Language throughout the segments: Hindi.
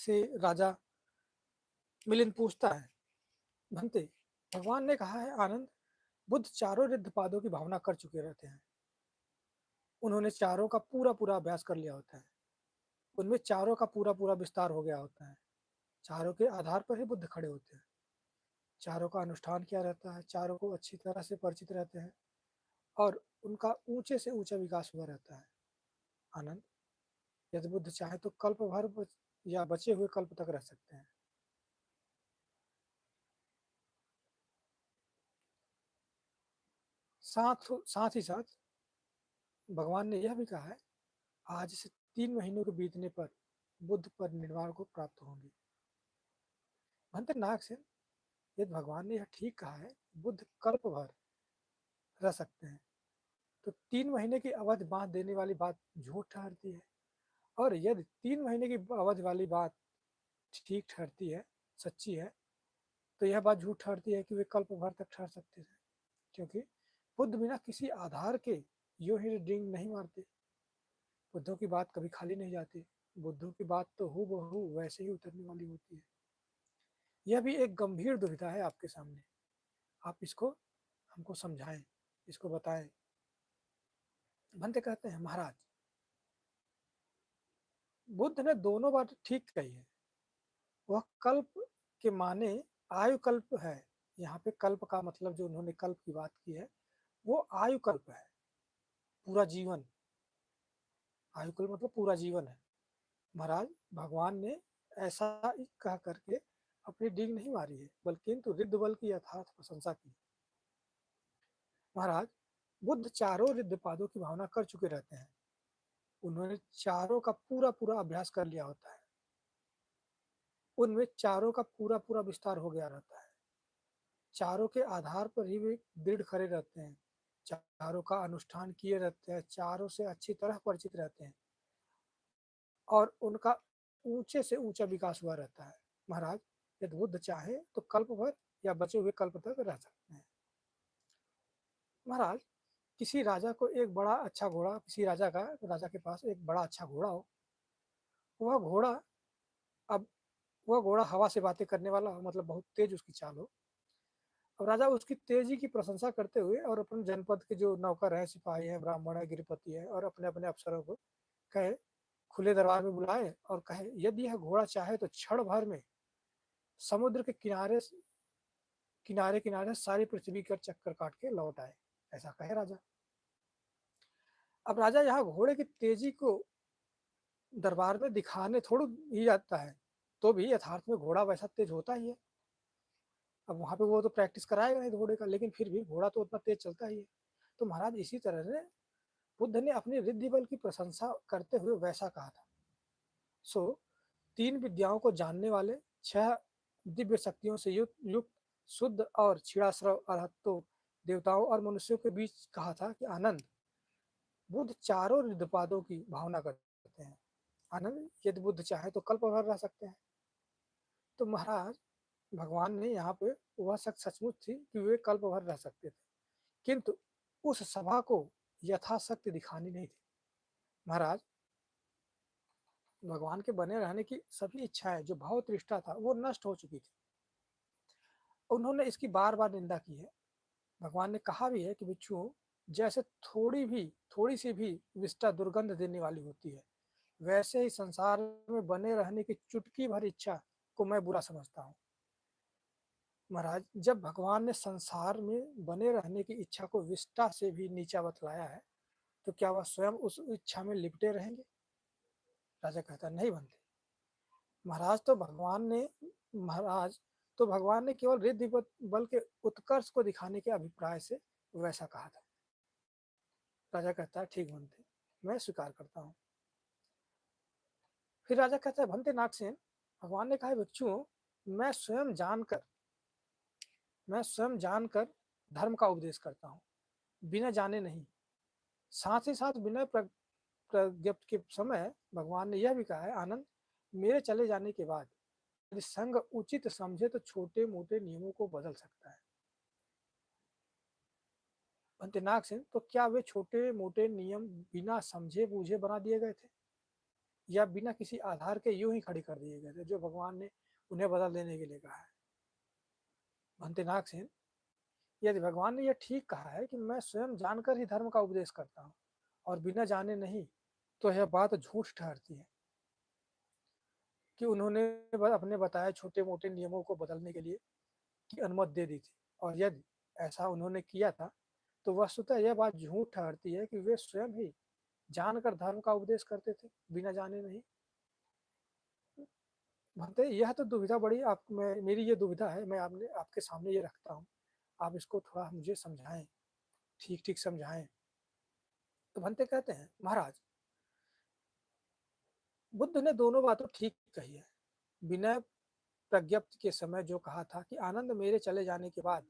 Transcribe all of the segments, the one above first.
से राजा मिलिंद पूछता है, भंते, भगवान ने कहा है आनंद, बुद्ध चारों रिद्धपादों की भावना कर चुके रहते हैं। उन्होंने चारों का पूरा पूरा अभ्यास कर लिया होता है। उनमें चारों का पूरा पूरा विस्तार हो गया होता है। चारों के आधार पर ही बुद्ध खड़े होते हैं। चारों का अनुष्ठान किया रहता है, चारों को अच्छी तरह से परिचित रहते हैं और उनका ऊंचे से ऊंचा विकास हुआ रहता है। आनंद, यदि बुद्ध चाहे तो कल्प भर या बचे हुए कल्प तक रह सकते हैं। साथ ही साथ भगवान ने यह भी कहा है, आज से 3 महीनों के बीतने पर बुद्ध पर निर्वाण को प्राप्त होंगे। भंते नाग से, यदि भगवान ने यह ठीक कहा है, बुद्ध कल्प भर रह सकते हैं, तो 3 महीने की अवधि बांध देने वाली बात झूठ ठहरती है। और यदि 3 महीने की अवधि वाली बात ठीक ठहरती है, सच्ची है, तो यह बात झूठ ठहरती है कि वे कल्प भर तक ठहर सकते थे, क्योंकि बुद्ध बिना किसी आधार के यूं ही डिंग नहीं मारते। बुद्धों की बात कभी खाली नहीं जाती। बुद्धों की बात तो हूबहू वैसे ही उतरने वाली होती है। यह भी एक गंभीर दुविधा है आपके सामने। आप इसको हमको समझाएं, इसको बताएं। भंते कहते हैं, महाराज, बुद्ध ने दोनों बात ठीक कही है। वह कल्प के माने आयु कल्प है। यहाँ पे कल्प का मतलब, जो उन्होंने कल्प की बात की है, वो आयु कल्प है, पूरा जीवन। आयु कल्प मतलब पूरा जीवन है। महाराज, भगवान ने ऐसा कह करके अपनी डींग नहीं मारी है, बल्कि किंतु रिद्ध बल की यथार्थ प्रशंसा की। महाराज, बुद्ध चारों रिद्ध पादों की भावना कर चुके रहते हैं। उन्होंने चारों का पूरा पूरा अभ्यास कर लिया होता है। उनमें चारों का पूरा पूरा विस्तार हो गया रहता है। चारों के आधार पर ही वे दृढ़ खड़े रहते हैं। चारों का अनुष्ठान किए रहते हैं, चारों से अच्छी तरह परिचित रहते हैं और उनका ऊंचे से ऊंचा विकास हुआ रहता है। महाराज, यदि बुद्ध चाहे तो कल्प भर या बचे हुए कल्प तक रह सकते हैं। महाराज, किसी राजा को एक बड़ा अच्छा घोड़ा, किसी राजा के पास एक बड़ा अच्छा घोड़ा हो। वह घोड़ा अब वह घोड़ा हवा से बातें करने वाला हो, मतलब बहुत तेज उसकी चाल हो। अब राजा उसकी तेजी की प्रशंसा करते हुए और अपने जनपद के जो नौकर है, सिपाही है, ब्राह्मण है, गिरपति है और अपने अपने अफसरों को कहे, खुले दरबार में बुलाए और कहे, यदि यह घोड़ा चाहे तो क्षण भर में समुद्र के किनारे किनारे किनारे सारी पृथ्वी का चक्कर काट के लौट आए। ऐसा कहे राजा। अब राजा यहाँ घोड़े की तेजी को दरबार में दिखाने थोड़ा ही जाता है, तो भी यथार्थ में घोड़ा वैसा तेज होता ही है। अब वहां पे वो तो प्रैक्टिस कराएगा नहीं घोड़े का, लेकिन फिर भी घोड़ा तो उतना तेज चलता ही है। तो महाराज, इसी तरह से बुद्ध ने अपनी रिद्धि बल की प्रशंसा करते हुए वैसा कहा था। सो 3 विद्याओं को जानने वाले, 6 दिव्य शक्तियों से युक्त शुद्ध और क्षीणाश्रव अरहत्तो देवताओं और मनुष्यों के बीच कहा था कि आनंद, बुद्ध चारों रिद्धपादों की भावना करते हैं। आनंद, यदि बुद्ध चाहे तो कल्प भर रह सकते हैं। तो महाराज, भगवान ने यहाँ पे वह शक्ति सचमुच थी कि वे कल्प भर रह सकते थे, किंतु उस सभा को यथाशक्ति दिखानी नहीं थी। महाराज, भगवान के बने रहने की सभी इच्छाएं, जो भाव तृष्णा था, वो नष्ट हो चुकी थी। उन्होंने इसकी बार बार निंदा की है। भगवान ने कहा भी है कि भिक्षुओं, जैसे थोड़ी सी भी विष्ठा दुर्गंध देने वाली होती है, वैसे ही संसार में बने रहने की चुटकी भर इच्छा को मैं बुरा समझता हूँ। महाराज, जब भगवान ने संसार में बने रहने की इच्छा को विष्ठा से भी नीचा बतलाया है, तो क्या वह स्वयं उस इच्छा में लिपटे रहेंगे? राजा कहता, नहीं बनते। महाराज तो महाराज तो भगवान ने केवल रिद्धि बल के उत्कर्ष को दिखाने के अभिप्राय से वैसा कहा था। राजा कहता है, ठीक बनते, मैं स्वीकार करता हूँ। फिर राजा कहता है, भंते नागसेन, भगवान ने कहा, भिक्षुओं, मैं स्वयं जानकर धर्म का उपदेश करता हूँ, बिना जाने नहीं। साथ ही साथ विनय प्रज्ञप्ति के समय भगवान ने यह भी कहा है, आनंद, मेरे चले जाने के बाद यदि संघ उचित समझे तो छोटे मोटे नियमों को बदल सकता है। अंतनाग सिंह, तो क्या वे छोटे मोटे नियम बिना समझे बूझे बना दिए गए थे? या बिना किसी आधार के यूं ही खड़ी कर दिए गए थे जो भगवान ने उन्हें बदल देने के लिए कहा है। भंतेनाथ सेन, यदि भगवान ने यह ठीक कहा है कि मैं स्वयं जानकर ही धर्म का उपदेश करता हूँ और बिना जाने नहीं, तो यह बात झूठ ठहरती है कि उन्होंने अपने बताए छोटे मोटे नियमों को बदलने के लिए की अनुमति दे दी थी। और यदि ऐसा उन्होंने किया था, तो वस्तुतः यह बात झूठ ठहरती है कि वे स्वयं ही जानकर धर्म का उपदेश करते थे, बिना जाने नहीं। भंते, यह तो दुविधा बड़ी आप मैं मेरी ये दुविधा है, मैं आपने आपके सामने ये रखता हूँ। आप इसको थोड़ा मुझे समझाएँ, ठीक-ठीक समझाएँ। तो भंते कहते हैं, महाराज, बुद्ध ने दोनों बातें ठीक कही है। विनय प्रज्ञप्ति के समय जो कहा था कि आनंद मेरे चले जाने के बाद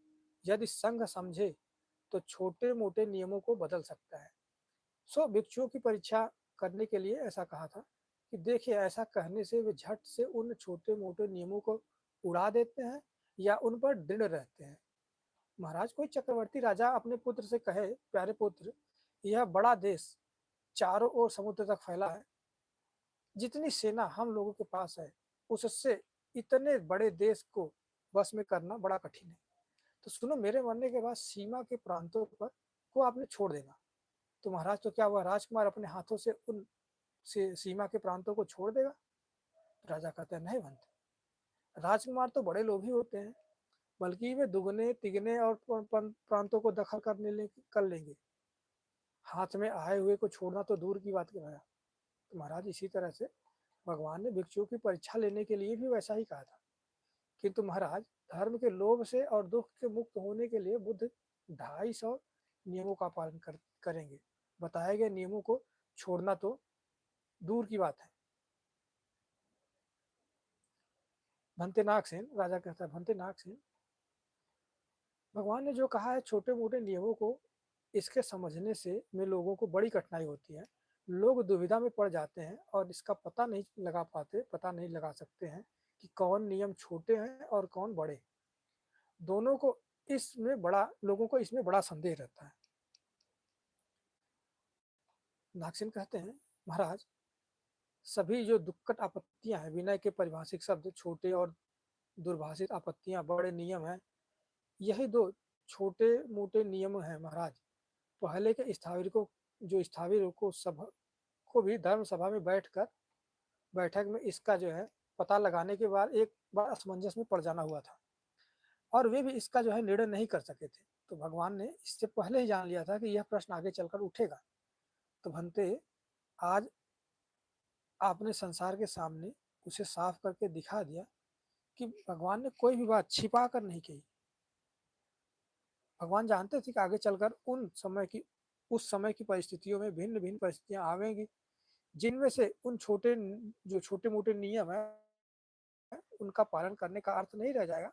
यदि संघ समझे तो छोटे-मोटे नियमों को बदल सकता है। सो भिक्षुओं की परीक्षा करने के लिए ऐसा कहा था कि देखिए ऐसा कहने से वे झट से उन छोटे-मोटे नियमों को उड़ा देते हैं या उन पर दृढ़ रहते हैं। महाराज, कोई चक्रवर्ती राजा अपने पुत्र से कहे, प्यारे पुत्र, यह बड़ा देश चारों ओर समुद्र तक फैला है, जितनी सेना हम लोगों के पास है उससे इतने बड़े देश को बस में करना बड़ा कठिन है। तो सुनो, मेरे मरने के बाद सीमा के प्रांतों पर को आपने छोड़ देना। तो महाराज, तो क्या वह राजकुमार अपने हाथों से उन से सीमा के प्रांतों को छोड़ देगा? तो राजा कहते हैं, नहीं बनते। राजकुमार तो बड़े लोभी होते हैं, बल्कि वे दुगने तिगने और प्रांतों को दखल कर लेंगे। हाथ में आए हुए को छोड़ना तो दूर की बात है। तो महाराज, इसी तरह से भगवान ने भिक्षुओं की परीक्षा लेने के लिए भी वैसा ही कहा था। किंतु महाराज, धर्म के लोभ से और दुख से मुक्त होने के लिए बुद्ध 250 नियमों का पालन करेंगे। बताए गए नियमों को छोड़ना तो दूर की बात है। भंतेनाथ सेन, राजा कहता है, भंतेनाथ सेन, भगवान ने जो कहा है छोटे मोटे नियमों को इसके समझने से में लोगों को बड़ी कठिनाई होती है। लोग दुविधा में पड़ जाते हैं और इसका पता नहीं लगा सकते हैं कि कौन नियम छोटे हैं और कौन बड़े। दोनों को लोगों को इसमें बड़ा संदेह रहता है। नागसेन कहते हैं, महाराज, सभी जो दुक्कट आपत्तियां हैं, विनय के परिभाषिक शब्द छोटे और दुर्भाषित आपत्तियां बड़े नियम हैं, यही दो छोटे मोटे नियम हैं महाराज। पहले के स्थाविर को सब को भी धर्म सभा में बैठक में इसका जो है पता लगाने के बाद एक बार असमंजस में पड़ जाना हुआ था और वे भी इसका जो है निर्णय नहीं कर सके थे। तो भगवान ने इससे पहले ही जान लिया था कि यह प्रश्न आगे चलकर उठेगा। तो भंते, आज आपने संसार के सामने उसे साफ करके दिखा दिया कि भगवान ने कोई भी बात छिपा कर नहीं कही। भगवान जानते थे कि आगे चलकर उस समय की परिस्थितियों में भिन्न भिन्न परिस्थितियां आवेंगी, जिनमें से जो छोटे मोटे नियम है उनका पालन करने का अर्थ नहीं रह जाएगा।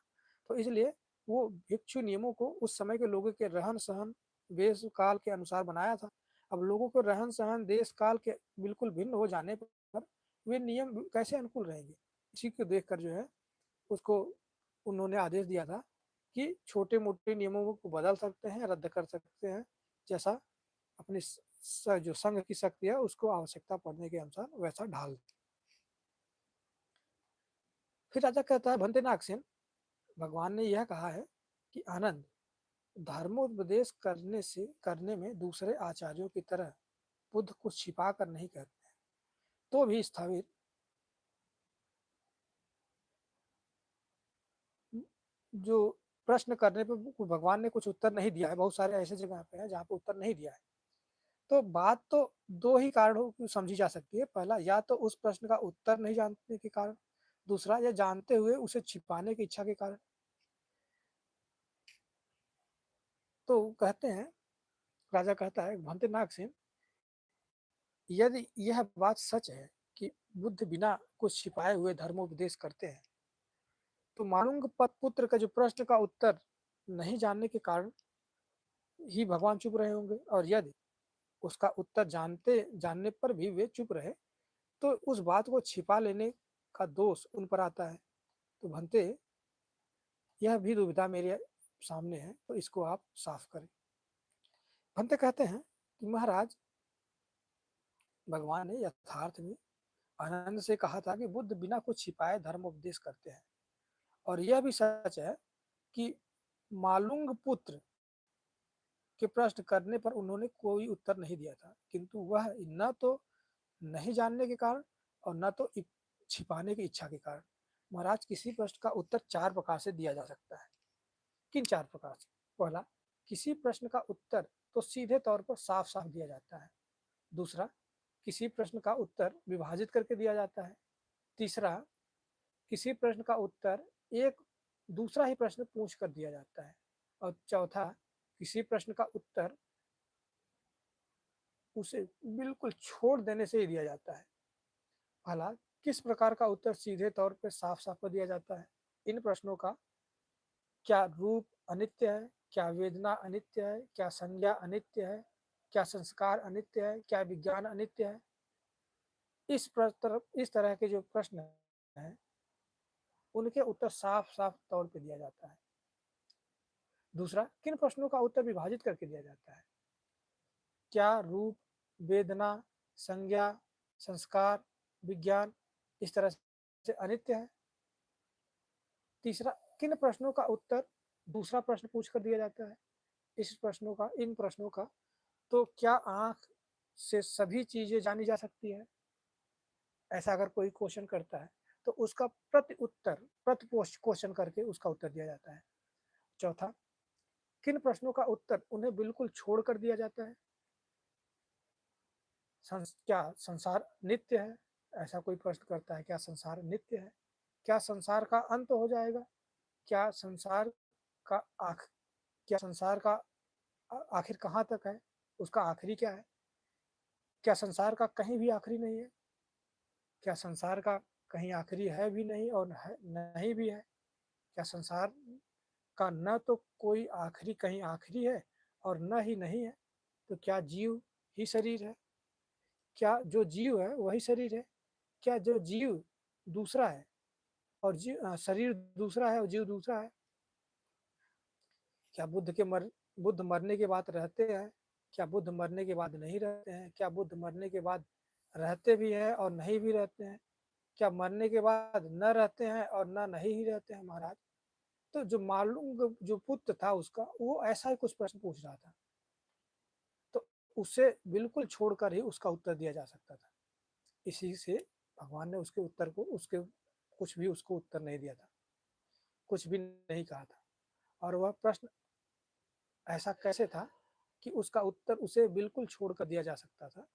तो इसलिए वो भिक्षु नियमों को उस समय के लोगों के रहन सहन वेश काल के अनुसार बनाया था। अब लोगों के रहन सहन देश काल के बिल्कुल भिन्न हो जाने पर वे नियम कैसे अनुकूल रहेंगे, इसी को देखकर जो है उसको उन्होंने आदेश दिया था कि छोटे मोटे नियमों को बदल सकते हैं, रद्द कर सकते हैं, जैसा अपनी जो संघ की शक्ति है उसको आवश्यकता पड़ने के अनुसार वैसा ढाल। फिर राजा कहता है, भंतेनाथ सेन, भगवान ने यह कहा है कि आनंद, धर्मोपदेश करने में दूसरे आचार्यों की तरह बुद्ध कुछ छिपा कर नहीं कहते हैं, तो भी स्थाविर जो प्रश्न करने पे भगवान ने कुछ उत्तर नहीं दिया है। बहुत सारे ऐसे जगह पे है जहाँ पे उत्तर नहीं दिया है। तो बात तो दो ही कारणों की समझी जा सकती है। पहला, या तो उस प्रश्न का उत्तर नहीं जानने के कारण, दूसरा या जानते हुए उसे छिपाने की इच्छा के कारण। तो कहते हैं, राजा कहता है, भंतेनाथ सेन, यदि यह बात सच है कि बुद्ध बिना कुछ छिपाए हुए धर्मोपदेश करते हैं, तो मानुंग पुत्र का जो प्रश्न का उत्तर नहीं जानने के कारण ही भगवान चुप रहे होंगे, और यदि उसका उत्तर जानने पर भी वे चुप रहे, तो उस बात को छिपा लेने का दोष उन पर आता है। तो भंते, यह भी दुविधा मेरे सामने है, तो इसको आप साफ करें। भंते कहते हैं कि महाराज, भगवान ने यथार्थ में आनंद से कहा था कि बुद्ध बिना कुछ छिपाए धर्म उपदेश करते हैं। और यह भी सच है कि मालुंग पुत्र के प्रश्न करने पर उन्होंने कोई उत्तर नहीं दिया था, किंतु वह न तो नहीं जानने के कारण और न तो छिपाने की इच्छा के कारण। महाराज, किसी प्रश्न का उत्तर चार प्रकार से दिया जा सकता है। किन चार प्रकार से? पहला, किसी प्रश्न का उत्तर तो सीधे तौर पर साफ साफ दिया जाता है। दूसरा, किसी प्रश्न का उत्तर विभाजित करके दिया जाता है। तीसरा, किसी प्रश्न का उत्तर एक दूसरा ही प्रश्न पूछ कर दिया जाता है। और चौथा, किसी प्रश्न का उत्तर उसे बिल्कुल छोड़ देने से ही दिया जाता है। भला किस प्रकार का उत्तर सीधे तौर पर साफ साफ कर दिया जाता है? इन प्रश्नों का क्या रूप अनित्य है? क्या वेदना अनित्य है? क्या संज्ञा अनित्य है? क्या संस्कार अनित्य है? क्या विज्ञान अनित्य है? इस तरह के जो प्रश्न हैं, उनके उत्तर साफ साफ तौर पे दिया जाता है। दूसरा, किन प्रश्नों का उत्तर विभाजित करके दिया जाता है? क्या रूप, वेदना, संज्ञा, संस्कार, विज्ञान इस तरह से अनित्य है? तीसरा, किन प्रश्नों का उत्तर दूसरा प्रश्न पूछ कर दिया जाता है? इन प्रश्नों का तो क्या आंख से सभी चीजें जानी जा सकती है? ऐसा अगर कोई क्वेश्चन करता है तो उसका प्रति क्वेश्चन करके उसका उत्तर दिया जाता है। चौथा, किन प्रश्नों का उत्तर उन्हें बिल्कुल छोड़ कर दिया जाता है? क्या संसार नित्य है? ऐसा कोई प्रश्न करता है, क्या संसार नित्य है? क्या संसार का अंत हो जाएगा? क्या संसार का आख क्या संसार का आखिर कहाँ तक है? उसका आखिरी क्या है? क्या संसार का कहीं भी आखिरी नहीं है? क्या संसार का कहीं आखिरी है भी नहीं और नहीं भी है? क्या संसार का न तो कोई आखिरी कहीं आखिरी है और न ही नहीं है? तो क्या जीव ही शरीर है? क्या जो जीव है वही शरीर है? क्या जो जीव दूसरा है और शरीर दूसरा है और जीव दूसरा है? क्या बुद्ध मरने के बाद रहते हैं? क्या बुद्ध मरने के बाद नहीं रहते हैं? क्या बुद्ध मरने के बाद रहते भी हैं और नहीं भी रहते हैं? क्या मरने के बाद न रहते हैं और न नहीं ही रहते हैं महाराज? तो जो मालूम जो पुत्र था उसका, वो ऐसा ही कुछ प्रश्न पूछ रहा था, तो उसे बिल्कुल छोड़कर ही उसका उत्तर दिया जा सकता था। इसी से भगवान ने उसके उत्तर को उसके कुछ भी उसको उत्तर नहीं दिया था, कुछ भी नहीं कहा था। और वह प्रश्न ऐसा कैसे था कि उसका उत्तर उसे बिल्कुल छोड़ कर दिया जा सकता था,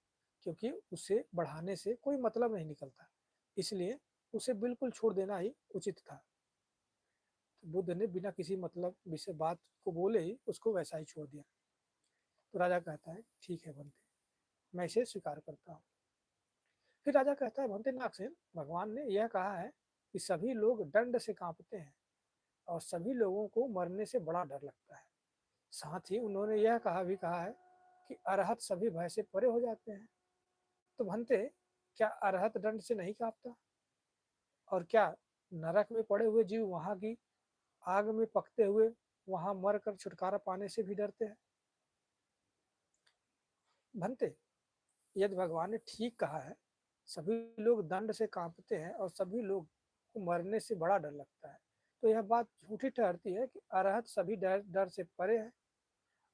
क्योंकि उसे बढ़ाने से कोई मतलब नहीं निकलता, इसलिए उसे बिल्कुल छोड़ देना ही उचित था। तो बुद्ध ने बिना किसी मतलब विषय बात को बोले ही उसको वैसा ही छोड़ दिया। तो राजा कहता है, ठीक है बंते, मैं इसे स्वीकार करता हूँ। फिर राजा कहता है, भंते नागसेन, भगवान ने यह कहा है कि सभी लोग दंड से कांपते हैं और सभी लोगों को मरने से बड़ा डर लगता है। साथ ही उन्होंने यह कहा है कि अरहत सभी भय से परे हो जाते हैं। तो भंते, क्या अरहत दंड से नहीं कांपता? और क्या नरक में पड़े हुए जीव वहां की आग में पकते हुए वहां मर कर छुटकारा पाने से भी डरते हैं? भंते, यदि भगवान ने ठीक कहा है, सभी लोग दंड से कांपते हैं और सभी लोग को मरने से बड़ा डर लगता है, तो यह बात झूठी ठहरती है कि अरहत सभी डर से परे है।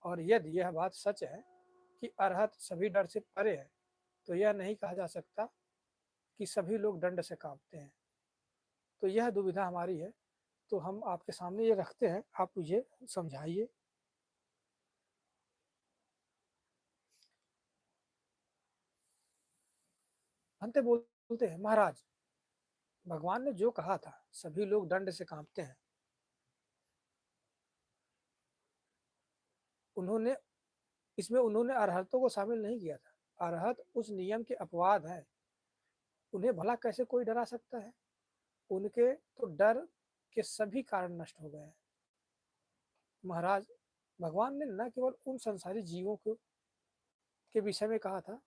और यदि यह बात सच है कि अरहत सभी डर से परे है, तो यह नहीं कहा जा सकता कि सभी लोग दंड से कांपते हैं। तो यह दुविधा हमारी है, तो हम आपके सामने ये रखते हैं, आप मुझे समझाइए। अंत बोलते हैं, महाराज, भगवान ने जो कहा था सभी लोग दंड से कांपते हैं, उन्होंने उन्होंने अरहतों को शामिल नहीं किया था। अरहत उस नियम के अपवाद है, उन्हें भला कैसे कोई डरा सकता है? उनके तो डर के सभी कारण नष्ट हो गए हैं। महाराज, भगवान ने न केवल उन संसारी जीवों को के विषय में कहा था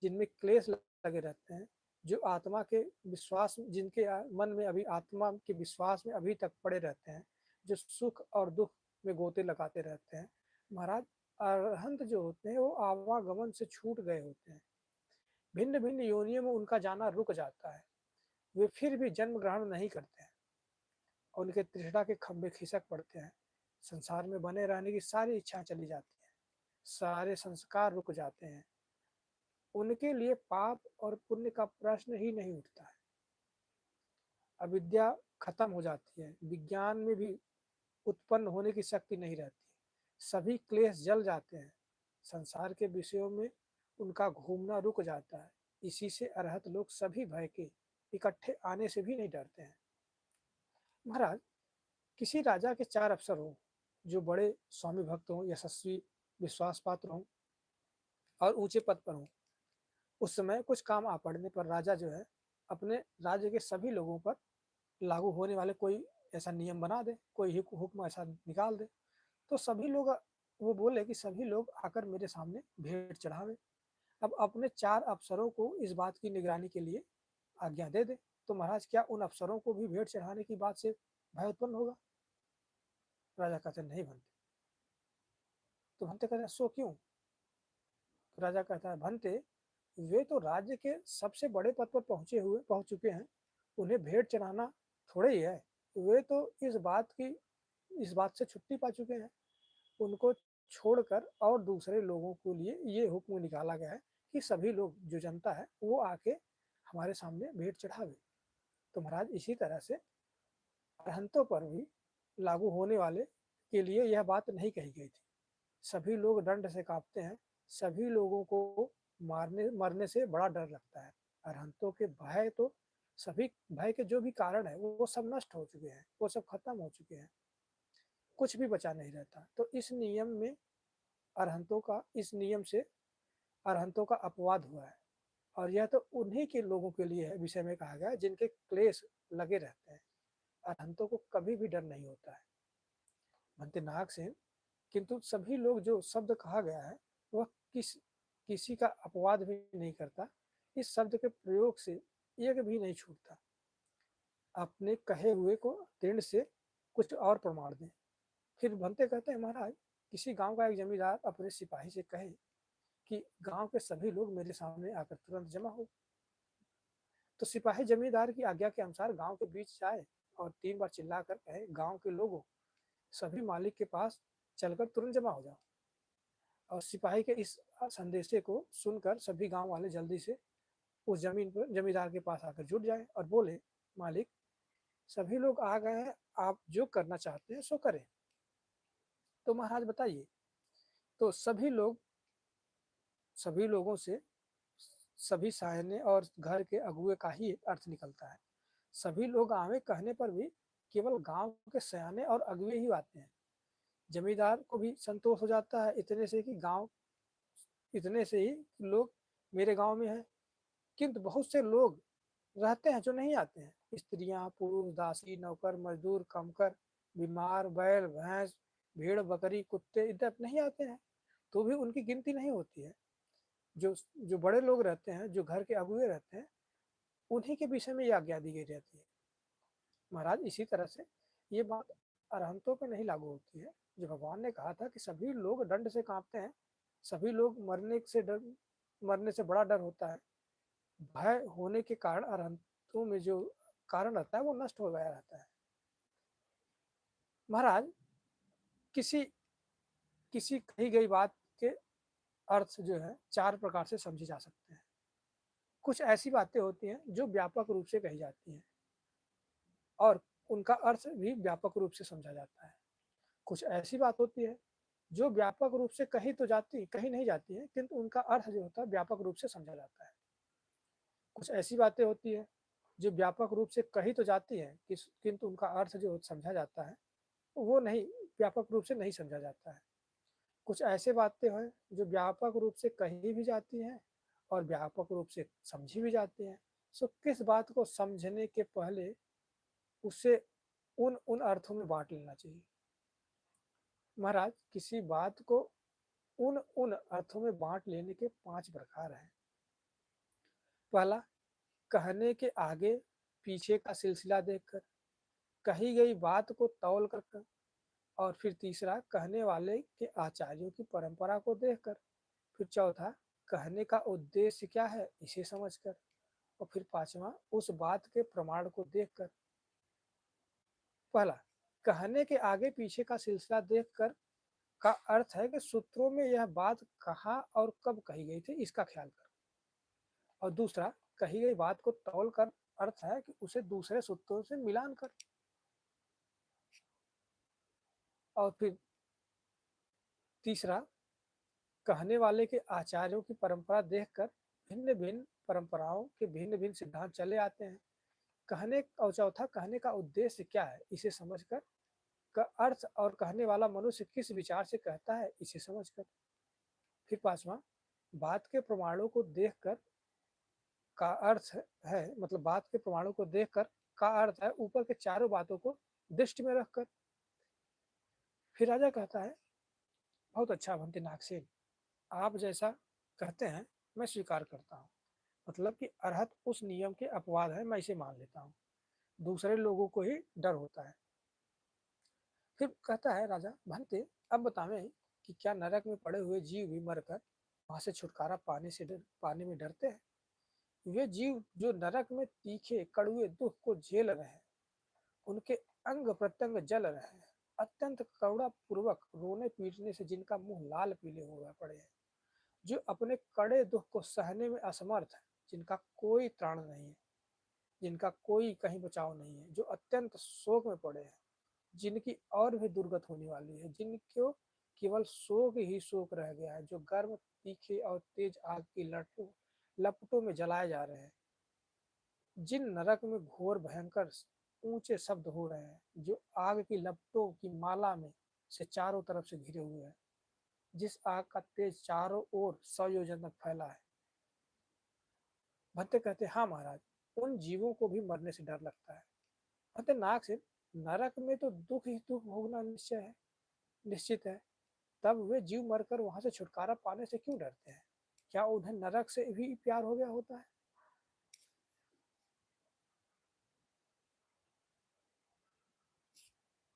जिनमें क्लेश लगे रहते हैं, जो आत्मा के विश्वास जिनके मन में अभी आत्मा के विश्वास में अभी तक पड़े रहते हैं, जो सुख और दुख में गोते लगाते रहते हैं। महाराज, अरहंत जो होते हैं वो आवागमन से छूट गए होते हैं, भिन्न भिन्न योनियों में उनका जाना रुक जाता है, वे फिर भी जन्म ग्रहण नहीं करते हैं और उनके तृष्णा के खंभे खिसक पड़ते हैं। संसार में बने रहने की सारी इच्छाएं चली जाती हैं, सारे संस्कार रुक जाते हैं, उनके लिए पाप और पुण्य का प्रश्न ही नहीं उठता है। अविद्या खत्म हो जाती है, विज्ञान में भी उत्पन्न होने की शक्ति नहीं रहती, सभी क्लेश जल जाते हैं, संसार के विषयों में उनका घूमना रुक जाता है। इसी से अरहत लोग सभी भय के इकट्ठे आने से भी नहीं डरते हैं। महाराज, किसी राजा के 4 अफसर हों, जो बड़े स्वामी भक्त हों, यशस्वी, विश्वास पात्र हों और ऊंचे पद पर हों। उस समय कुछ काम आ पड़ने पर राजा जो है, अपने राज्य के सभी लोगों पर लागू होने वाले कोई ऐसा नियम बना दे, कोई हुक्म ऐसा निकाल दे, तो सभी लोग, वो बोले कि सभी लोग आकर मेरे सामने भेंट चढ़ावे। अब अपने 4 अफसरों को इस बात की निगरानी के लिए आज्ञा दे दे। तो महाराज, क्या उन अफसरों को भी भेंट चढ़ाने की बात से भय उत्पन्न होगा? राजा कहते नहीं भंते। तो भंते कहते सो क्यों? तो राजा कहता है, भंते, वे तो राज्य के सबसे बड़े पद पर पहुंच चुके हैं, उन्हें भेंट चढ़ाना थोड़े ही है। वे तो इस बात से छुट्टी पा चुके हैं। उनको छोड़कर और दूसरे लोगों के लिए ये हुक्म निकाला गया है कि सभी लोग, जो जनता है, वो आके हमारे सामने भेंट चढ़ावे। तो महाराज, इसी तरह से अरहंतों पर भी लागू होने वाले के लिए यह बात नहीं कही गई थी। सभी लोग दंड से कांपते हैं, सभी लोगों को मारने मरने से बड़ा डर लगता है। अरहंतों के भय तो सभी भय के जो भी कारण है वो सब नष्ट हो चुके हैं, वो सब खत्म हो चुके हैं, कुछ भी बचा नहीं रहता। तो इस नियम से अरहंतों का अपवाद हुआ है और यह तो उन्हीं के लोगों के लिए है, विषय में कहा गया है, जिनके क्लेश लगे रहते हैं। अरहंतों को कभी भी डर नहीं होता है। बनते नाग सेन, किंतु सभी लोग, जो शब्द कहा गया है वह किसी का अपवाद भी नहीं करता। इस शब्द के प्रयोग से एक भी नहीं छूटता। अपने कहे हुए को दृढ़ से कुछ और प्रमाण दें। फिर बनते कहते हैं, महाराज, किसी गांव का एक जमींदार अपने सिपाही से कहे कि गांव के सभी लोग मेरे सामने आकर तुरंत जमा हो। तो सिपाही जमींदार की आज्ञा के अनुसार गांव के बीच जाए और 3 बार चिल्लाकर कहे, गांव के लोगों, सभी मालिक के पास चलकर तुरंत जमा हो जाओ। और सिपाही के इस संदेशे को सुनकर सभी गांव वाले जल्दी से उस जमींदार के पास आकर जुट जाए और बोले, मालिक, सभी लोग आ गए हैं, आप जो करना चाहते हैं सो करें। तो महाराज बताइए, तो सभी लोगों से सभी सायने और घर के अगुए का ही अर्थ निकलता है। सभी लोग आवे कहने पर भी केवल गांव के सयाने और अगुए ही आते हैं। जमींदार को भी संतोष हो जाता है इतने से ही लोग मेरे गांव में हैं। किंतु बहुत से लोग रहते हैं जो नहीं आते हैं, स्त्रियां, पुरुष, दासी, नौकर, मजदूर, कामकर, बीमार, बैल, भैंस, भेड़, बकरी, कुत्ते इधर नहीं आते हैं, तो भी उनकी गिनती नहीं होती है। जो जो बड़े लोग रहते हैं, जो घर के अगुए रहते हैं, उन्हीं के विषय में यह आज्ञा दी गई रहती है। महाराज, इसी तरह से ये बात अरहंतों पे नहीं लागू होती है। जो भगवान ने कहा था कि सभी लोग दंड से कांपते हैं, सभी लोग मरने से बड़ा डर होता है, भय होने के कारण अरहंतों में जो कारण रहता है वो नष्ट हो गया रहता है। महाराज, किसी किसी कही गई बात के अर्थ जो है 4 प्रकार से समझे जा सकते हैं। कुछ ऐसी बातें होती हैं जो व्यापक रूप से कही जाती हैं और उनका अर्थ भी व्यापक रूप से समझा जाता है। कुछ ऐसी बात होती है जो व्यापक रूप से कही नहीं जाती है, किंतु उनका अर्थ जो होता है व्यापक रूप से समझा जाता है। कुछ ऐसी बातें होती है जो व्यापक रूप से कही तो जाती है, किंतु उनका अर्थ जो समझा जाता है वो नहीं, व्यापक रूप से नहीं समझा जाता है। कुछ ऐसे बातें हैं जो व्यापक रूप से कही भी जाती हैं और व्यापक रूप से समझी भी जाती हैं। सो किस बात को समझने के पहले उसे उन उन अर्थों में बांट लेना चाहिए। महाराज, किसी बात को उन उन अर्थों में बांट लेने के 5 प्रकार हैं। पहला, कहने के आगे पीछे का सिलसिला देखकर, कही गई बात को तौल कर। और फिर तीसरा, कहने वाले के आचार्यों की परंपरा को देखकर। फिर चौथा, कहने का उद्देश्य क्या है इसे समझकर। और फिर पांचवा, उस बात के प्रमाण को देखकर। पहला, कहने के आगे पीछे का सिलसिला देखकर का अर्थ है कि सूत्रों में यह बात कहाँ और कब कही गई थी इसका ख्याल कर। और दूसरा, कही गई बात को तौल कर अर्थ है कि उसे दूसरे सूत्रों से मिलान कर। और फिर तीसरा, कहने वाले के आचार्यों की परंपरा देखकर भिन्न भिन्न परंपराओं के भिन्न भिन्न सिद्धांत चले आते हैं। कहने और चौथा, कहने का उद्देश्य क्या है इसे समझकर का अर्थ और कहने वाला मनुष्य किस विचार से कहता है इसे समझकर। फिर पांचवा, बात के प्रमाणों को देखकर का अर्थ है मतलब बात के प्रमाणों को देखकर का अर्थ है ऊपर के चारों बातों को दृष्टि में रखकर। फिर राजा कहता है, बहुत अच्छा भंते नागसेन, आप जैसा कहते हैं मैं स्वीकार करता हूँ। मतलब कि अरहत उस नियम के अपवाद है, मैं इसे मान लेता हूँ। दूसरे लोगों को ही डर होता है। फिर कहता है राजा, भंते अब बतावें कि क्या नरक में पड़े हुए जीव भी मरकर वहां से छुटकारा पाने में डरते हैं। वे जीव जो नरक में तीखे कड़ुए दुख को झेल रहे हैं, उनके अंग प्रत्यंग जल रहे हैं, अत्यंत करुणा पूर्वक रोने पीटने से जिनका मुंह लाल पीले हो गए पड़े हैं, जो अपने कड़े दुख को सहने में असमर्थ है, जिनका कोई त्राण नहीं है, जिनका कोई कहीं बचाव नहीं है, जो अत्यंत शोक में पड़े हैं, जिनकी और भी दुर्गत होने वाली है, जिनको केवल शोक ही शोक रह गया है, जो गर्म तीखे और तेज आग की लपटों में जलाए जा रहे हैं, जिन नरक में घोर भयंकर ऊंचे शब्द हो रहे हैं, जो आग की लपटों की माला में से चारों तरफ से घिरे हुए हैं, जिस आग का तेज चारों ओर 100 योजन तक फैला है। भट्ट कहते, हाँ महाराज, उन जीवों को भी मरने से डर लगता है। भट्ट नाग से, नरक में तो दुख ही दुख भोगना निश्चित है, तब वे जीव मरकर वहां से छुटकारा पाने से क्यों डरते हैं? क्या उन्हें नरक से भी प्यार हो गया होता है?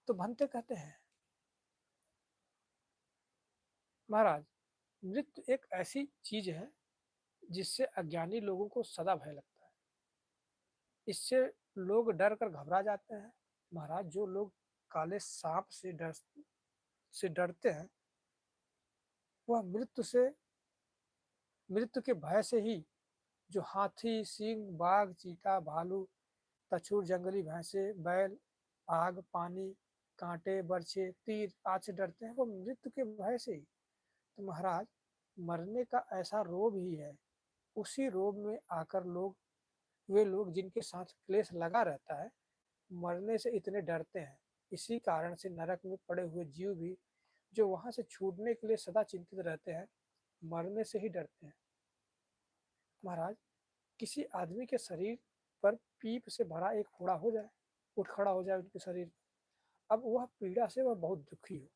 तो भंते कहते हैं, महाराज, मृत्यु एक ऐसी चीज है जिससे अज्ञानी लोगों को सदा भय लगता है। इससे लोग डर कर घबरा जाते हैं। महाराज, जो लोग काले सांप से डरते हैं, वह मृत्यु के भय से ही जो हाथी, सिंह, बाघ, चीता, भालू, कछुर, जंगली भैंसे, बैल, आग, पानी, कांटे, बरछे, तीर आदि से डरते हैं, वो मृत्यु के भय से ही। तो महाराज, मरने का ऐसा रोग ही है, उसी रोग में आकर वे लोग जिनके साथ क्लेश लगा रहता है, मरने से इतने डरते हैं। इसी कारण से नरक में पड़े हुए जीव भी जो वहां से छूटने के लिए सदा चिंतित रहते हैं, मरने से ही डरते हैं। महाराज, किसी आदमी के शरीर पर पीप से भरा एक फोड़ा हो जाए, उठ खड़ा हो जाए उनके शरीर, अब वह पीड़ा से वह बहुत दुखी हो,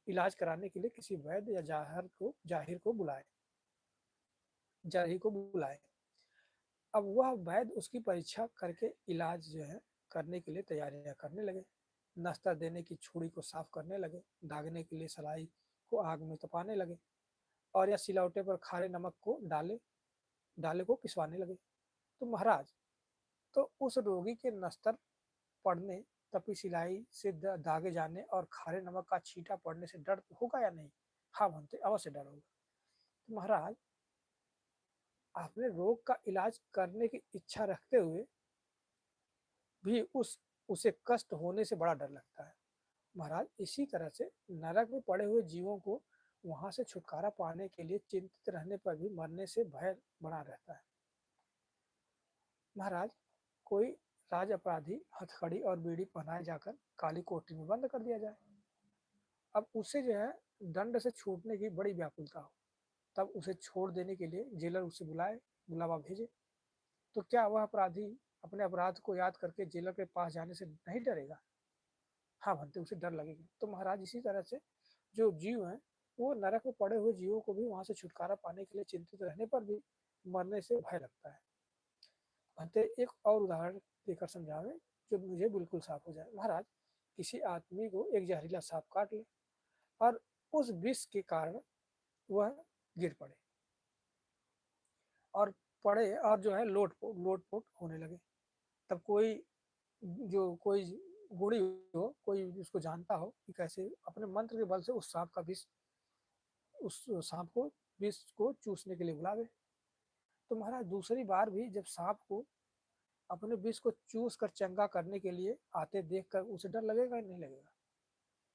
इलाज कराने के लिए किसी वैद्य या जाहिर को बुलाए, जाहिर को बुलाए। अब वह वैद्य उसकी परीक्षा करके इलाज जो है करने के लिए तैयारियां करने लगे, नाश्ता देने की छुरी को साफ करने लगे, दागने के लिए सलाई को आग में तपाने लगे, और या सिलौटे पर खारे नमक को डाले को पिसवाने लगे। तो महाराज, तो उस रोगी के नस्तर पड़ने, तपी सिलाई से दागे जाने और खारे नमक का छींटा पड़ने से डर होगा या नहीं? हाँ बनते, अवश्य डर होगा। तो महाराज, आपने रोग का इलाज करने की इच्छा रखते हुए भी उसे कष्ट होने से बड़ा डर लगता है। महाराज, इसी तरह से नरक में पड़े हुए जीवों को वहां से छुटकारा पाने के लिए चिंतित रहने पर भी मरने से भय बना रहता है। महाराज, कोई राज अपराधी हथकड़ी और बीड़ी पहनाए जाकर काली कोठरी में बंद कर दिया जाए। अब उसे जो है दंड से छूटने की बड़ी व्याकुलता हो, तब उसे छोड़ देने के लिए जेलर उसे बुलावा भेजे, तो क्या वह अपराधी अपने अपराध को याद करके जेलर के पास जाने से नहीं डरेगा? हाँ भंते, उसे डर लगेगा। तो महाराज, इसी तरह से जो जीव हैं, वो नरक में पड़े हुए जीवों को भी वहां से छुटकारा पाने के लिए चिंतित रहने पर भी मरने से भय लगता है। भंते, एक और उदाहरण देकर समझावे जो मुझे बिल्कुल साफ हो जाए। महाराज, किसी आदमी को एक जहरीला सांप काट ले और उस विष के कारण वह गिर पड़े, और पड़े और जो है लोट-पोट होने लगे। तब कोई गुणी हो, कोई उसको जानता हो कि कैसे अपने मंत्र के बल से उस साँप को विष को चूसने के लिए बुलावे। तो महाराज दूसरी बार भी जब साँप को अपने विष को चूस कर चंगा करने के लिए आते देख कर उसे डर लगेगा या नहीं लगेगा?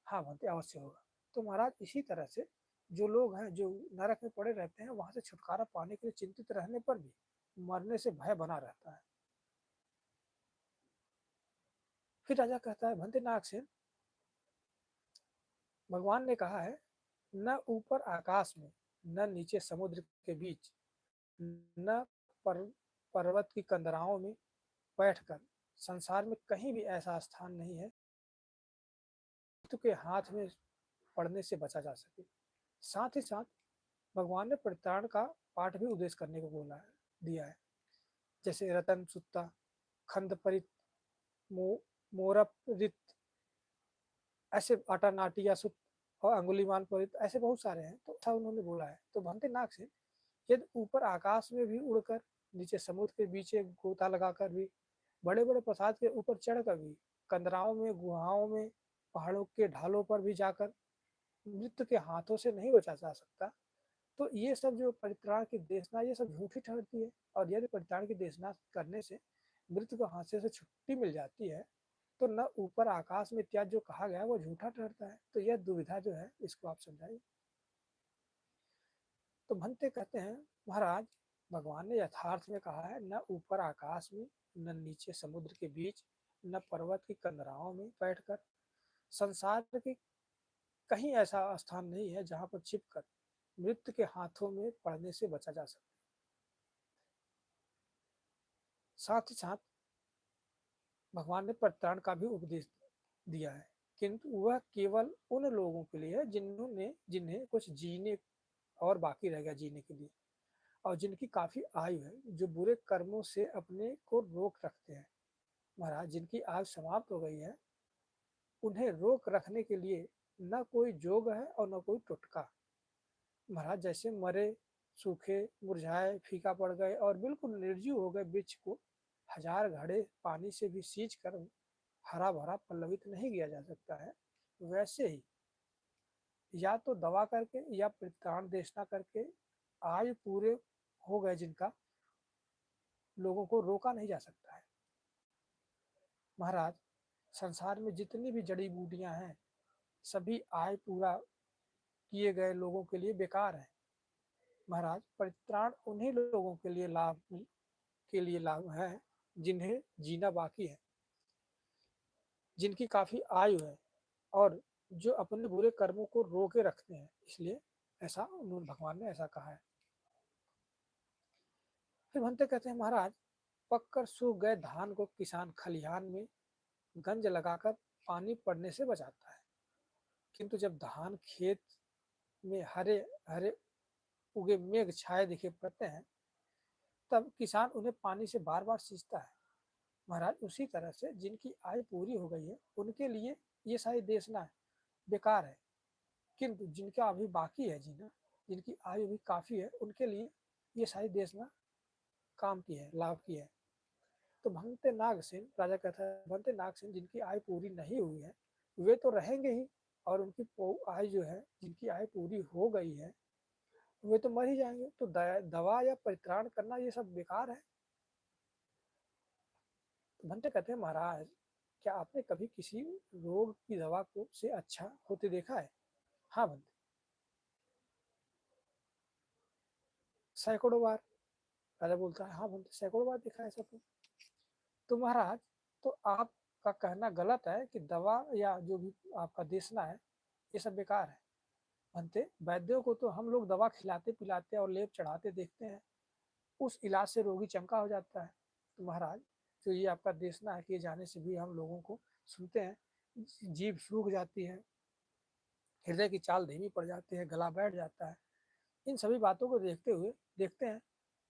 हाँ, बोलते अवश्य होगा। तो महाराज इसी तरह से जो लोग हैं, जो नरक में पड़े रहते हैं, वहाँ से छुटकारा पाने के लिए चिंतित रहने पर भी मरने से भय बना रहता है। फिर राजा कहता है, भंते नागसेन, भगवान ने कहा है, न ऊपर आकाश में, न नीचे समुद्र के बीच, न पर पर्वत की कंदराओं में बैठकर संसार में कहीं भी ऐसा स्थान नहीं है मृत्यु के हाथ में पड़ने से बचा जा सके। साथ ही साथ भगवान ने परित्राण का पाठ भी उपदेश करने को बोला है, दिया है। जैसे रतन सुत्ता, खंड परित, मो मोरप रित, ऐसे आटा नाटिया सुत और अंगुलीमाल परित, ऐसे बहुत सारे हैं। तो ऐसा उन्होंने बोला है। तो भंते नाग से यदि ऊपर आकाश में भी उड़कर, नीचे समुद्र के बीच एक गोता लगाकर भी, बड़े-बड़े प्रासाद के ऊपर चढ़कर भी, कंदराओं में, गुहाओं में, पहाड़ों के ढालों पर भी जाकर मृत्यु के हाथों से नहीं बचा जा सकता, तो ये सब जो परित्राण की देशना, ये सब झूठी ठहरती है। और यदि परित्राण की देशना करने से मृत्यु के हाथ से छुट्टी मिल जाती है, तो न ऊपर आकाश में इत्यादि जो कहा गया है वो झूठा ठहरता है। तो यह दुविधा जो है इसको आप समझाइए। तो भंते कहते हैं, महाराज भगवान ने यथार्थ में कहा है, न ऊपर आकाश में, न नीचे समुद्र के बीच, न पर्वत की कंदराओं में बैठकर संसार के कहीं ऐसा स्थान नहीं है जहां पर छिपकर मृत्यु के हाथों में पड़ने से बचा जा सकता। साथ ही साथ भगवान ने परित्राण का भी उपदेश दिया है, किंतु वह केवल उन लोगों के लिए है जिन्होंने जिन्हें कुछ जीने और बाकी रह गया जीने के लिए, और जिनकी काफी आयु है, जो बुरे कर्मों से अपने को रोक रखते हैं। महाराज जिनकी आयु समाप्त हो गई है, उन्हें रोक रखने के लिए न कोई जोग है और न कोई टोटका। महाराज जैसे मरे, सूखे, मुरझाए, फीका पड़ गए और बिल्कुल निर्जीव हो गए वृक्ष को हजार घड़े पानी से भी सींच कर हरा भरा पल्लवित नहीं किया जा सकता है, वैसे ही या तो दवा करके या प्राण देशना करके आयु पूरे हो गए जिनका, लोगों को रोका नहीं जा सकता है। महाराज संसार में जितनी भी जड़ी बूटियां हैं, सभी आय पूरा किए गए लोगों के लिए बेकार है। महाराज परित्राण उन्हीं लोगों के लिए लाभ है जिन्हें जीना बाकी है, जिनकी काफी आयु है और जो अपने बुरे कर्मों को रोके रखते हैं, इसलिए ऐसा उन्होंने भगवान ने ऐसा कहा है। फिर बनते कहते हैं, महाराज पककर सूख गए धान को किसान खलिहान में गंज लगाकर पानी पड़ने से बचाता है, किंतु जब धान खेत में हरे हरे उगे मेघ छाए दिखे पड़ते हैं, तब किसान उन्हें पानी से बार बार सींचता है। महाराज उसी तरह से जिनकी आयु पूरी हो गई है, उनके लिए ये सारी देशना बेकार है, किंतु जिनका अभी बाकी है जीना, जिनकी आयु भी काफी है, उनके लिए ये सारी देशना काम की है, लाभ की है। तो भंते नागसेन, राजा कहता है, भंते नागसेन जिनकी आयु पूरी नहीं हुई है, वे तो रहेंगे ही, और उनकी आयु जो है, जिनकी आयु पूरी हो गई है, वे तो मर ही जाएंगे। तो दवा या परित्राण करना ये सब बेकार है। तो भंते कहते हैं, महाराज क्या आपने कभी किसी रोग की दवा को से अच्छा होते देखा है? हाँ भंते, सैकड़ों बार। राजा बोलता है, हाँ भंते सैकड़ों बार देखा है सब। तो महाराज तो आपका कहना गलत है कि दवा या जो भी आपका देशना है ये सब बेकार है। बनते वैद्यों को तो हम लोग दवा खिलाते पिलाते और लेप चढ़ाते देखते हैं, उस इलाज से रोगी चंका हो जाता है। तो महाराज जो ये आपका देशना है किए जाने से भी हम लोगों को सुनते हैं, जीभ सूख जाती है, हृदय की चाल धीमी पड़ जाती है, गला बैठ जाता है, इन सभी बातों को देखते हैं,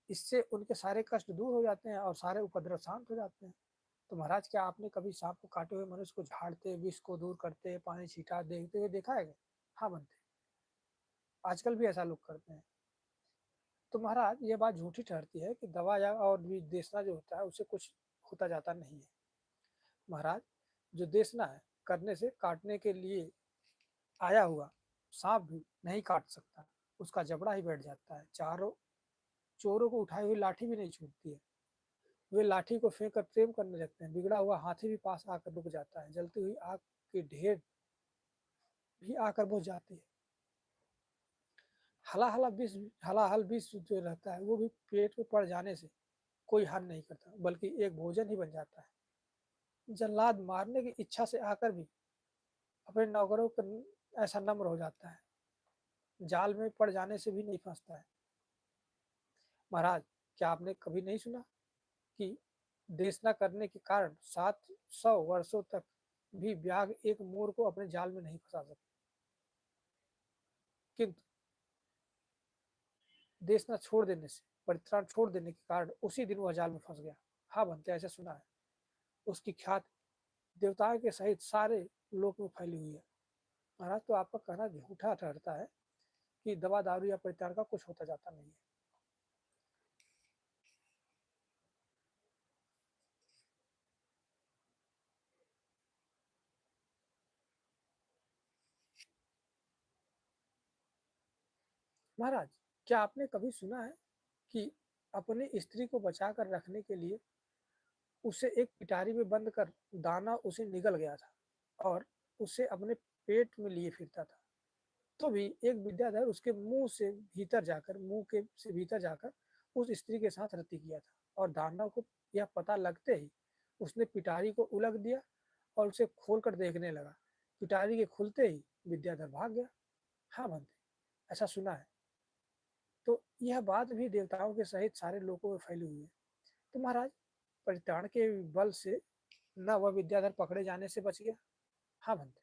इससे उनके सारे कष्ट दूर हो जाते हैं और सारे उपद्रव शांत हो जाते हैं। तो महाराज क्या आपने कभी सांप को काटे हुए मनुष्य को झाड़ते, विष को दूर करते, पानी छीटा देखते हुए देखा है क्या? हाँ बनते, आजकल भी ऐसा लोग करते हैं। तो महाराज ये बात झूठी ठहरती है कि दवा या और भी देशना जो होता है उससे कुछ होता जाता नहीं है। महाराज जो देशना है करने से काटने के लिए आया हुआ सांप भी नहीं काट सकता, उसका जबड़ा ही बैठ जाता है। चारों चोरों को उठाई हुई लाठी भी नहीं छूटती है। वे लाठी को फेंक कर प्रेम करने लगते हैं। बिगड़ा हुआ हाथी भी पास आकर रुक जाता है। जलती हुई आग के ढेर भी आकर बुझ जाती है। हलाहल विष जो रहता है वो भी पेट में पड़ जाने से कोई हानि नहीं करता, बल्कि एक भोजन ही बन जाता है। जल्लाद मारने की इच्छा से आकर भी अपने नौकरों को ऐसा नम्र हो जाता है, जाल में पड़ जाने से भी नहीं फंसता है। महाराज क्या आपने कभी नहीं सुना कि देशना करने के कारण 700 वर्षों तक भी व्याघ्र एक मोर को अपने जाल में नहीं फंसा सकते, किंतु देशना छोड़ देने से, परित्राण छोड़ देने के कारण उसी दिन वह जाल में फंस गया। हाँ बनते ऐसा सुना है। उसकी ख्याति देवताओं के सहित सारे लोक में फैली हुई है। महाराज तो आपका कहना झूठा ठहरता है कि दवा दारू या परित्राण का कुछ होता जाता नहीं है। महाराज क्या आपने कभी सुना है कि अपनी स्त्री को बचा कर रखने के लिए उसे एक पिटारी में बंद कर दाना उसे निगल गया था और उसे अपने पेट में लिए फिरता था, तो भी एक विद्याधर उसके मुंह के से भीतर जाकर उस स्त्री के साथ रति किया था, और दानव को यह पता लगते ही उसने पिटारी को उलट दिया और उसे खोलकर देखने लगा। पिटारी के खुलते ही विद्याधर भाग गया। हाँ बनते ऐसा सुना है। तो यह बात भी देवताओं के सहित सारे लोगों में फैली हुई है। तो महाराज परित्राण के बल से न वह विद्याधर पकड़े जाने से बच गया। हाँ बनते।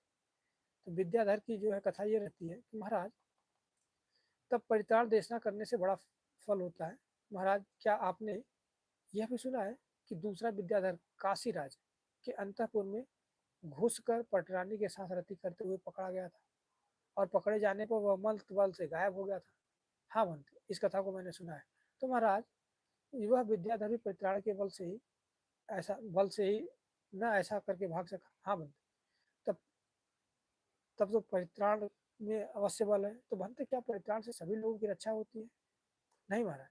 तो विद्याधर की जो है कथा ये रहती है कि महाराज तब परित्राण देशना करने से बड़ा फल होता है। महाराज क्या आपने यह भी सुना है कि दूसरा विद्याधर काशीराज के अंतःपुर में घुसकर पटरानी के साथ रति करते हुए पकड़ा गया था, और पकड़े जाने पर वह मल्ल बल से गायब हो गया था। हाँ बनते इस कथा को मैंने सुना है। तो महाराज वह विद्याधर भी परित्राण के बल से ही न ऐसा करके भाग सका। हाँ बनते तब तब तो परित्राण में अवश्य बल है। तो बनते क्या परित्राण से सभी लोगों की रक्षा होती है? नहीं महाराज,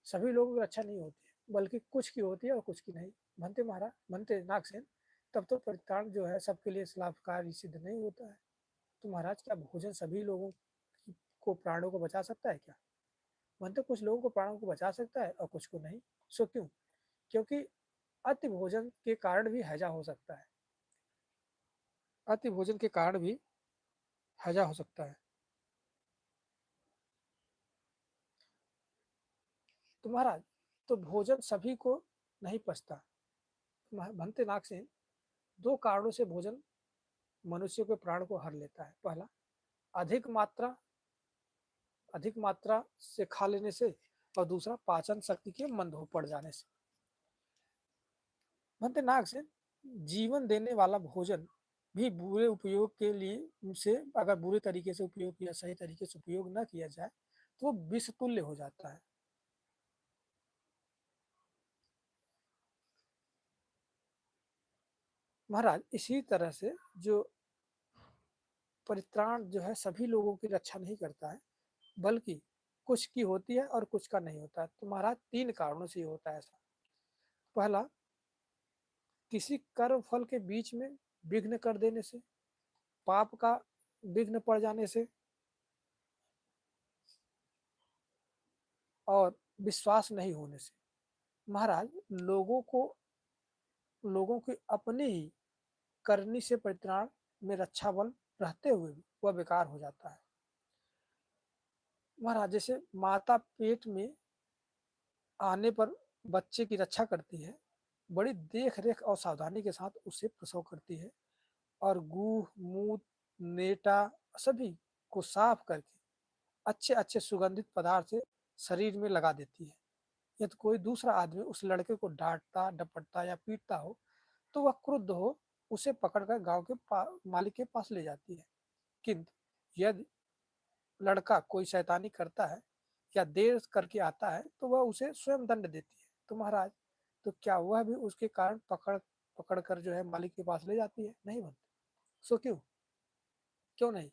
सभी लोगों की रक्षा नहीं होती है, बल्कि कुछ की होती है और कुछ की नहीं। बनते नागसेन तब तो परित्राण जो है सबके लिए लाभकारी सिद्ध नहीं होता है। तो महाराज क्या भोजन सभी लोगों को प्राणों को बचा सकता है क्या? बनते कुछ लोगों को प्राणों को बचा सकता है और कुछ को नहीं। सो क्यों? क्योंकि अति भोजन के कारण भी हैजा हो सकता है। अति भोजन के कारण भी हैजा हो सकता है। तो महाराज तो भोजन सभी को नहीं पचता। बनते नागसेन दो कारणों से भोजन मनुष्य के प्राण को हर लेता है। पहला, अधिक मात्रा अधिक मात्रा से खा लेने से, और दूसरा पाचन शक्ति के मंद हो पड़ जाने से। बनते नागसेन जीवन देने वाला भोजन भी बुरे उपयोग के लिए से अगर बुरे तरीके से उपयोग किया, सही तरीके से उपयोग न किया जाए तो वो विष तुल्य हो जाता है। महाराज इसी तरह से जो परित्राण जो है सभी लोगों की रक्षा नहीं करता है, बल्कि कुछ की होती है और कुछ का नहीं होता है। तो महाराज तीन कारणों से ये होता है ऐसा। पहला, किसी कर्म फल के बीच में विघ्न कर देने से, पाप का विघ्न पड़ जाने से, और विश्वास नहीं होने से। महाराज लोगों की अपनी ही करनी से परित्राण में रक्षा बल रहते हुए भी वह बेकार हो जाता है। महाराज जैसे माता पेट में आने पर बच्चे की रक्षा करती है, बड़ी देख रेख और सावधानी के साथ उसे प्रसव करती है, और गुह मूत नेटा सभी को साफ करके अच्छे अच्छे सुगंधित पदार्थ से शरीर में लगा देती है। यदि कोई दूसरा आदमी उस लड़के को डांटता डपटता या पीटता हो तो वह क्रुद्ध हो उसे पकड़कर गांव के मालिक के पास ले जाती है। किंतु यदि लड़का कोई शैतानी करता है या देर करके आता है तो वह उसे स्वयं दंड देती है। तो महाराज, तो क्या वह भी उसके कारण पकड़ पकड़ कर जो है मालिक के पास ले जाती है? नहीं बनते। सो क्यों? क्यों नहीं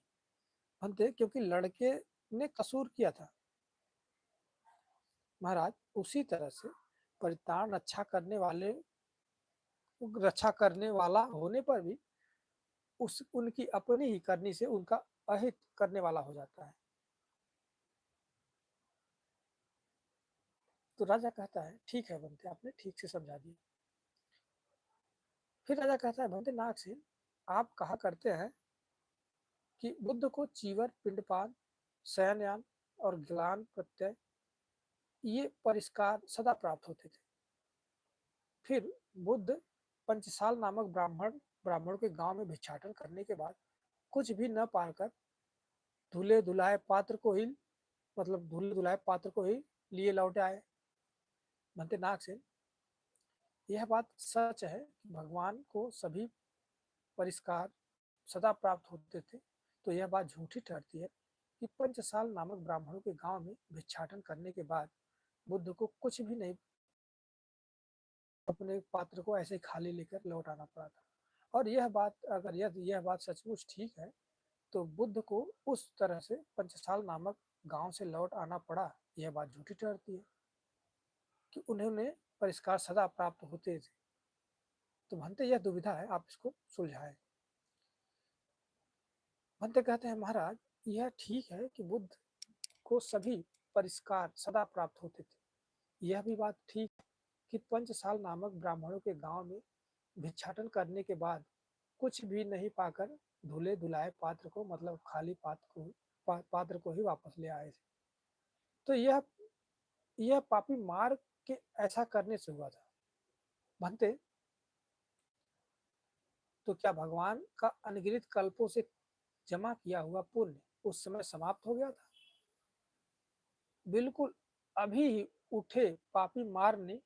बनते? क्योंकि लड़के ने कसूर किया था। महाराज, उसी तरह से परिताण रक्षा करने वाला होने पर भी उस उनकी अपनी ही करनी से उनका अहित करने वाला हो जाता है। तो राजा कहता है ठीक है बनते, आपने ठीक से समझा दिया। फिर राजा कहता है बनते नाग से, आप कहा करते हैं कि बुद्ध को चीवर, पिंडपात, शयनयान और ग्लान प्रत्यय ये परिष्कार सदा प्राप्त होते थे। फिर बुद्ध पंचसाल नामक ब्राह्मण के गांव में भिक्षाटन करने के बाद कुछ भी न पाकर धुले धुलाए पात्र को ही धुले धुलाए पात्र को ही लिए लौट आए। बनते नाग से, यह बात सच है कि भगवान को सभी परिष्कार सदा प्राप्त होते थे, तो यह बात झूठी ठहरती है कि पंचसाल नामक ब्राह्मणों के गांव में भिक्षाटन करने के बाद बुद्ध को कुछ भी नहीं, अपने पात्र को ऐसे खाली लेकर लौट आना पड़ा था। और यह बात, अगर यह बात सचमुच ठीक है, तो बुद्ध को उस तरह से पंचसाल नामक गांव से लौट आना पड़ा, यह बात झूठी ठहरती है कि उन्होंने परिष्कार सदा प्राप्त होते थे। तो भंते यह दुविधा है, आप इसको सुलझाएं। भंते कहते हैं महाराज, यह ठीक है कि बुद्ध को सभी परिष्कार सदा प्राप्त होते थे। यह भी बात ठीक है कि पंचसाल नामक ब्राह्मणों के गांव में भिक्षाटन करने के बाद कुछ भी नहीं पाकर धुले धुलाए पात्र को, खाली पात्र को ही वापस ले आए थे। तो यह पापी मार्ग के ऐसा करने से हुआ था। भंते, तो क्या भगवान का अनगिनत कल्पों से जमा किया हुआ पुण्य उस समय समाप्त हो गया था? बिल्कुल। अभी ही उठे पापी मार ने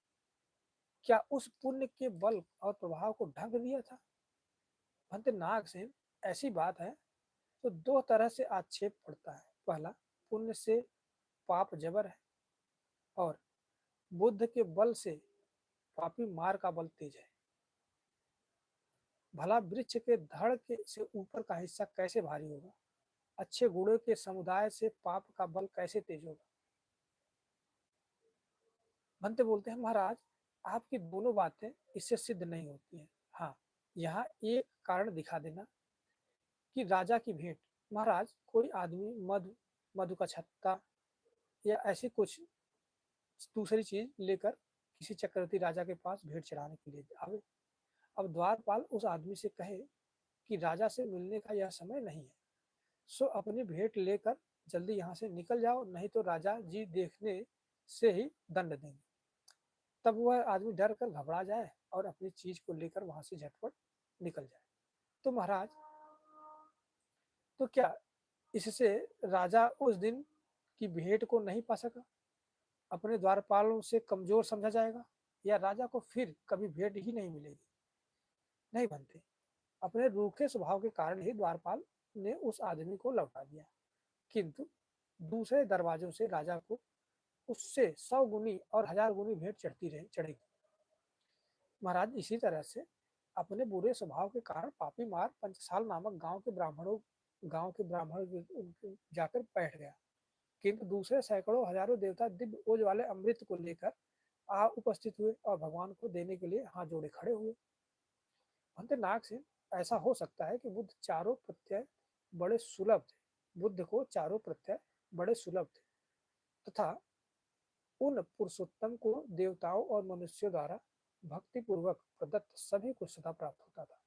क्या उस पुण्य के बल और प्रभाव को ढक दिया था? भंते नागसेन, ऐसी बात है तो दो तरह से आक्षेप पड़ता है। पहला, पुण्य से पाप जबर है और बुद्ध के बल से पापी मार का बल तेज है। भला वृक्ष के धड़ के से ऊपर का हिस्सा कैसे भारी होगा? अच्छे गुणों के समुदाय से पाप का बल कैसे तेज होगा? भंते बोलते हैं महाराज, आपकी दोनों बातें इससे सिद्ध नहीं होती हैं। हाँ, यहाँ एक कारण दिखा देना कि राजा की भेंट। महाराज, कोई आदमी मधु मधु का छत्ता या ऐसी कुछ दूसरी चीज लेकर किसी चक्रवर्ती राजा के पास भेंट चढ़ाने के लिए आवे। अब द्वारपाल उस आदमी से कहे कि राजा से मिलने का यह समय नहीं है, सो अपनी भेंट लेकर जल्दी यहाँ से निकल जाओ, नहीं तो राजा जी देखने से ही दंड देंगे। तब वह आदमी डर कर घबरा जाए और अपनी चीज को लेकर वहां से झटपट निकल जाए। तो महाराज, तो क्या इससे राजा उस दिन की भेंट को नहीं पा सका? अपने द्वारपालों से कमजोर समझा जाएगा या राजा को फिर कभी भेंट ही नहीं मिलेगी? नहीं बनते। अपने रूखे स्वभाव के कारण ही द्वारपाल ने उस आदमी को लौटा दिया, किंतु दूसरे दरवाजों से राजा को उससे 100 गुनी और 1000 गुनी भेंट चढ़ेगी। महाराज, इसी तरह से अपने बुरे स्वभाव के कारण पापी मार पंचसाल नामक गांव के ब्राह्मण जाकर बैठ गया, किंतु दूसरे सैकड़ों हजारों देवता दिव्य ओज वाले अमृत को लेकर आ उपस्थित हुए और भगवान को देने के लिए हाथ जोड़े खड़े हुए। अंतनाग से, ऐसा हो सकता है कि बुद्ध को चारों प्रत्यय बड़े सुलभ थे तथा उन पुरुषोत्तम को देवताओं और मनुष्यों द्वारा भक्ति पूर्वक प्रदत्त सभी को सदा प्राप्त होता था।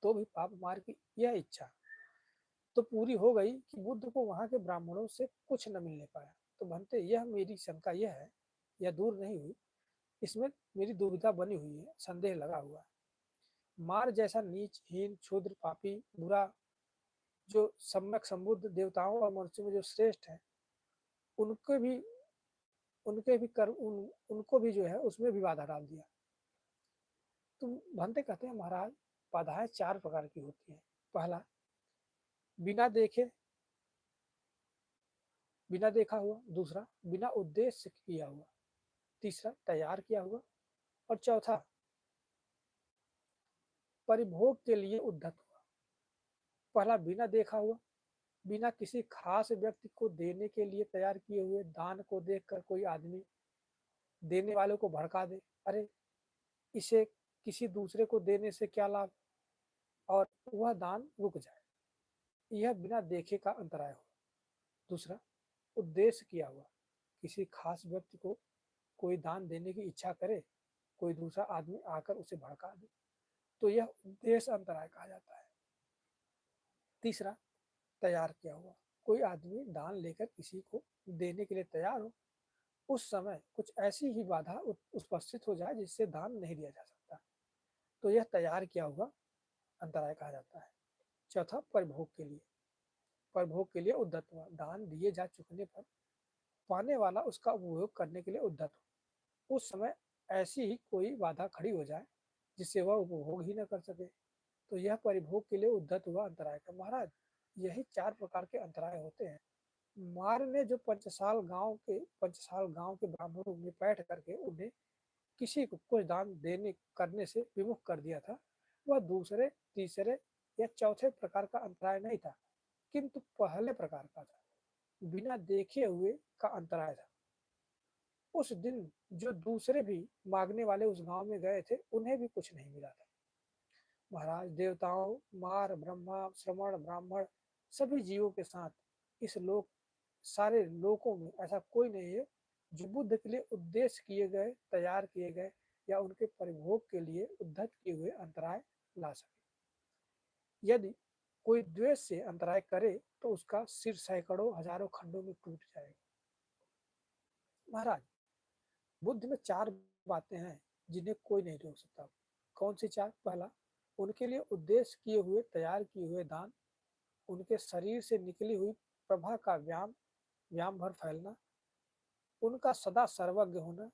तो भी पाप मार की यह इच्छा तो पूरी हो गई कि बुद्ध को वहां के ब्राह्मणों से कुछ न मिलने पाया। तो बनते, यह मेरी शंका यह है, यह दूर नहीं हुई, इसमें मेरी दुविधा बनी हुई है, संदेह लगा हुआ है। मार जैसा नीच, हीन, क्षुद्र, पापी, बुरा, जो सम्यक संबुद्ध देवताओं और मनुष्यों में जो श्रेष्ठ है, उनके भी उनको भी जो है उसमें भी बाधा डाल दिया। तो भंते कहते हैं महाराज, बाधाएं 4 प्रकार की होती है। पहला, बिना देखे बिना देखा हुआ, दूसरा बिना उद्देश्य किया हुआ, तीसरा तैयार किया हुआ और चौथा परिभोग के लिए उद्धत हुआ। पहला बिना देखा हुआ, बिना किसी खास व्यक्ति को देने के लिए तैयार किए हुए दान को देखकर कोई आदमी देने वालों को भड़का दे, अरे इसे किसी दूसरे को देने से क्या लाभ, और वह दान रुक जाए, यह बिना देखे का अंतराय हो। दूसरा उद्देश्य किया हुआ, किसी खास व्यक्ति को कोई दान देने की इच्छा करे, कोई दूसरा आदमी आकर उसे भड़का दे, तो यह उद्देश्य अंतराय कहा जाता है। तीसरा तैयार किया हुआ, कोई आदमी दान लेकर किसी को देने के लिए तैयार हो, उस समय कुछ ऐसी ही बाधा उपस्थित हो जाए जिससे दान नहीं दिया जा सकता, तो यह तैयार किया हुआ अंतराय कहा जाता है। चौथा परिभोग के लिए, परिभोग के लिए उद्धत हुआ, दान दिए जा चुकने पर पाने वाला उसका उपभोग करने के लिए उद्धत हो, उस समय ऐसी ही कोई बाधा खड़ी हो जाए जिससे वह उपभोग ही न कर सके, तो यह परिभोग के लिए उद्धत हुआ अंतराय का। महाराज यही 4 प्रकार के अंतराय होते हैं। मार ने जो पंचसाल गांव के ब्राह्मणों में बैठ करके उन्हें किसी को कुछ दान देने करने से विमुख कर दिया था, वह दूसरे, तीसरे या चौथे प्रकार का अंतराय नहीं था, किंतु पहले प्रकार का था, बिना देखे हुए का अंतराय था। उस दिन जो दूसरे भी मांगने वाले उस गांव में गए थे, उन्हें भी कुछ नहीं मिला था। महाराज देवताओं, मार, ब्रह्मा, श्रवण, ब्राह्मण सभी जीवों के साथ इस लोक सारे लोकों में ऐसा कोई नहीं है जो बुद्ध के लिए उद्देश्य किए गए, तैयार किए गए या उनके परिभोग के लिए उद्धत किए हुए अंतराय ला सके। यदि कोई द्वेष से अंतराय करे तो उसका सिर सैकड़ों हजारों खंडों में टूट जाएगा। महाराज बुद्ध में 4 बातें हैं जिन्हें कोई नहीं रोक सकता। कौन सी 4? पहला, उनके लिए उद्देश्य किए हुए, तैयार किए हुए दान, उनके शरीर से निकली हुई प्रभा का व्याम भर फैलना, उनका सदा सर्वज्ञ होना,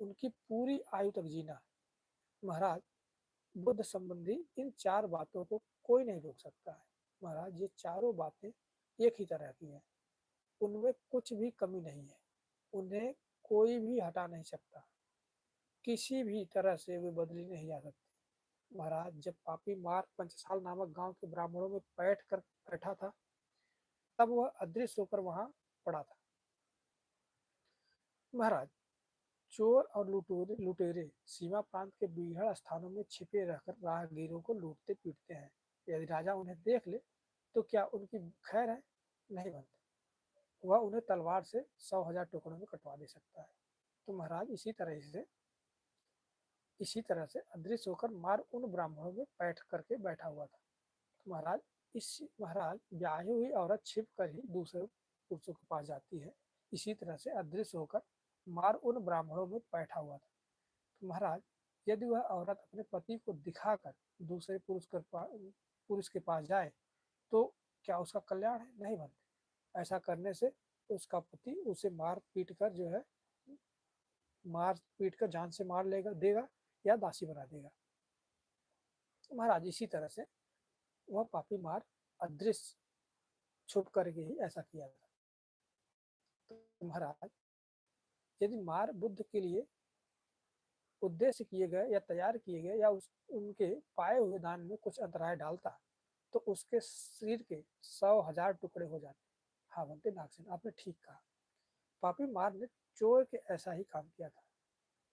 उनकी पूरी आयु तक जीना। महाराज बुद्ध संबंधी इन 4 बातों को कोई नहीं रोक सकता है। महाराज ये चारों बातें एक ही तरह की हैं, उनमें कुछ भी कमी नहीं है, उन्हें कोई भी हटा नहीं सकता, किसी भी तरह से वे बदली नहीं जा सकती। महाराज जब पापी मार पंचसाल नामक गांव के ब्राह्मणों में बैठा था, तब वह अदृश्य होकर वहां पड़ा था। महाराज चोर और लुटेरे सीमा प्रांत के बीहड़ स्थानों में छिपे रहकर राहगीरों को लूटते पीटते हैं। यदि राजा उन्हें देख ले तो क्या उनकी खैर है? नहीं बनती, वह उन्हें तलवार से 100,000 टुकड़ों में कटवा दे सकता है। तो महाराज इसी तरह से अदृश्य होकर मार उन ब्राह्मणों में बैठा हुआ था। तो महाराज ब्याही हुई औरत छिप कर ही दूसरे पुरुषों के पास जाती है, इसी तरह से अदृश्य होकर मार उन ब्राह्मणों में बैठा हुआ था। तो महाराज यदि वह औरत अपने पति को दिखाकर दूसरे पुरुष के पास जाए तो क्या उसका कल्याण है? नहीं बनते। ऐसा करने से उसका पति उसे मार पीट कर जान से मार देगा या दासी बना देगा। तो महाराज इसी तरह से वह पापी मार अदृश्य छुप करके ही ऐसा किया था। तो महाराज यदि मार बुद्ध के लिए उद्देश्य किए गए या तैयार किए गए या उनके पाए हुए दान में कुछ अंतराय डालता तो उसके शरीर के 100,000 टुकड़े हो जाते। हाँ बनते नागसेन, आपने ठीक कहा। पापी मार ने चोर के ऐसा ही काम किया था,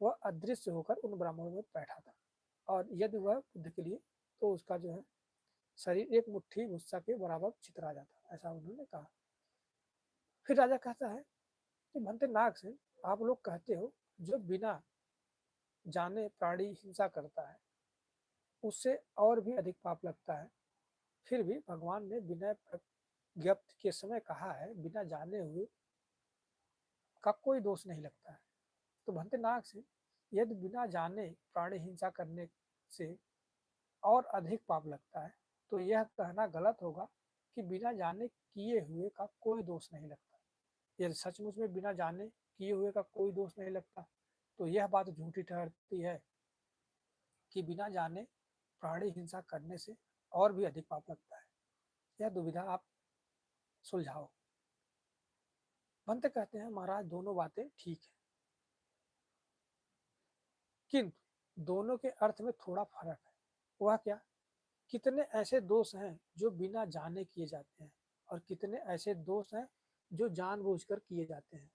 वह अदृश्य होकर उन ब्राह्मणों में बैठा था, और यदि वह बुद्ध के लिए तो उसका जो है शरीर एक मुट्ठी भुस्सा के बराबर छितरा जाता, ऐसा उन्होंने कहा। फिर राजा कहता है कि भंते नागसेन, आप लोग कहते हो जो बिना जाने प्राणी हिंसा करता है उससे और भी अधिक पाप लगता है, फिर भी भगवान ने विनय ज्ञप्ति के समय कहा है बिना जाने हुए का कोई दोष नहीं लगता है। तो भंते नाग से यदि बिना जाने प्राणी हिंसा करने से और अधिक पाप लगता है तो यह कहना गलत होगा कि बिना जाने किए हुए का कोई दोष नहीं लगता। यदि सचमुच में बिना जाने किए हुए का कोई दोष नहीं लगता तो यह बात झूठी ठहरती है कि बिना जाने प्राणी हिंसा करने से और भी अधिक पाप लगता है। यह दुविधा आप सुलझाओ। भंते कहते हैं महाराज दोनों बातें ठीक है, किंतु दोनों के अर्थ में थोड़ा फर्क है। वह क्या? कितने ऐसे दोष हैं जो बिना जाने किए जाते हैं और कितने ऐसे दोष हैं जो जानबूझकर किए जाते हैं।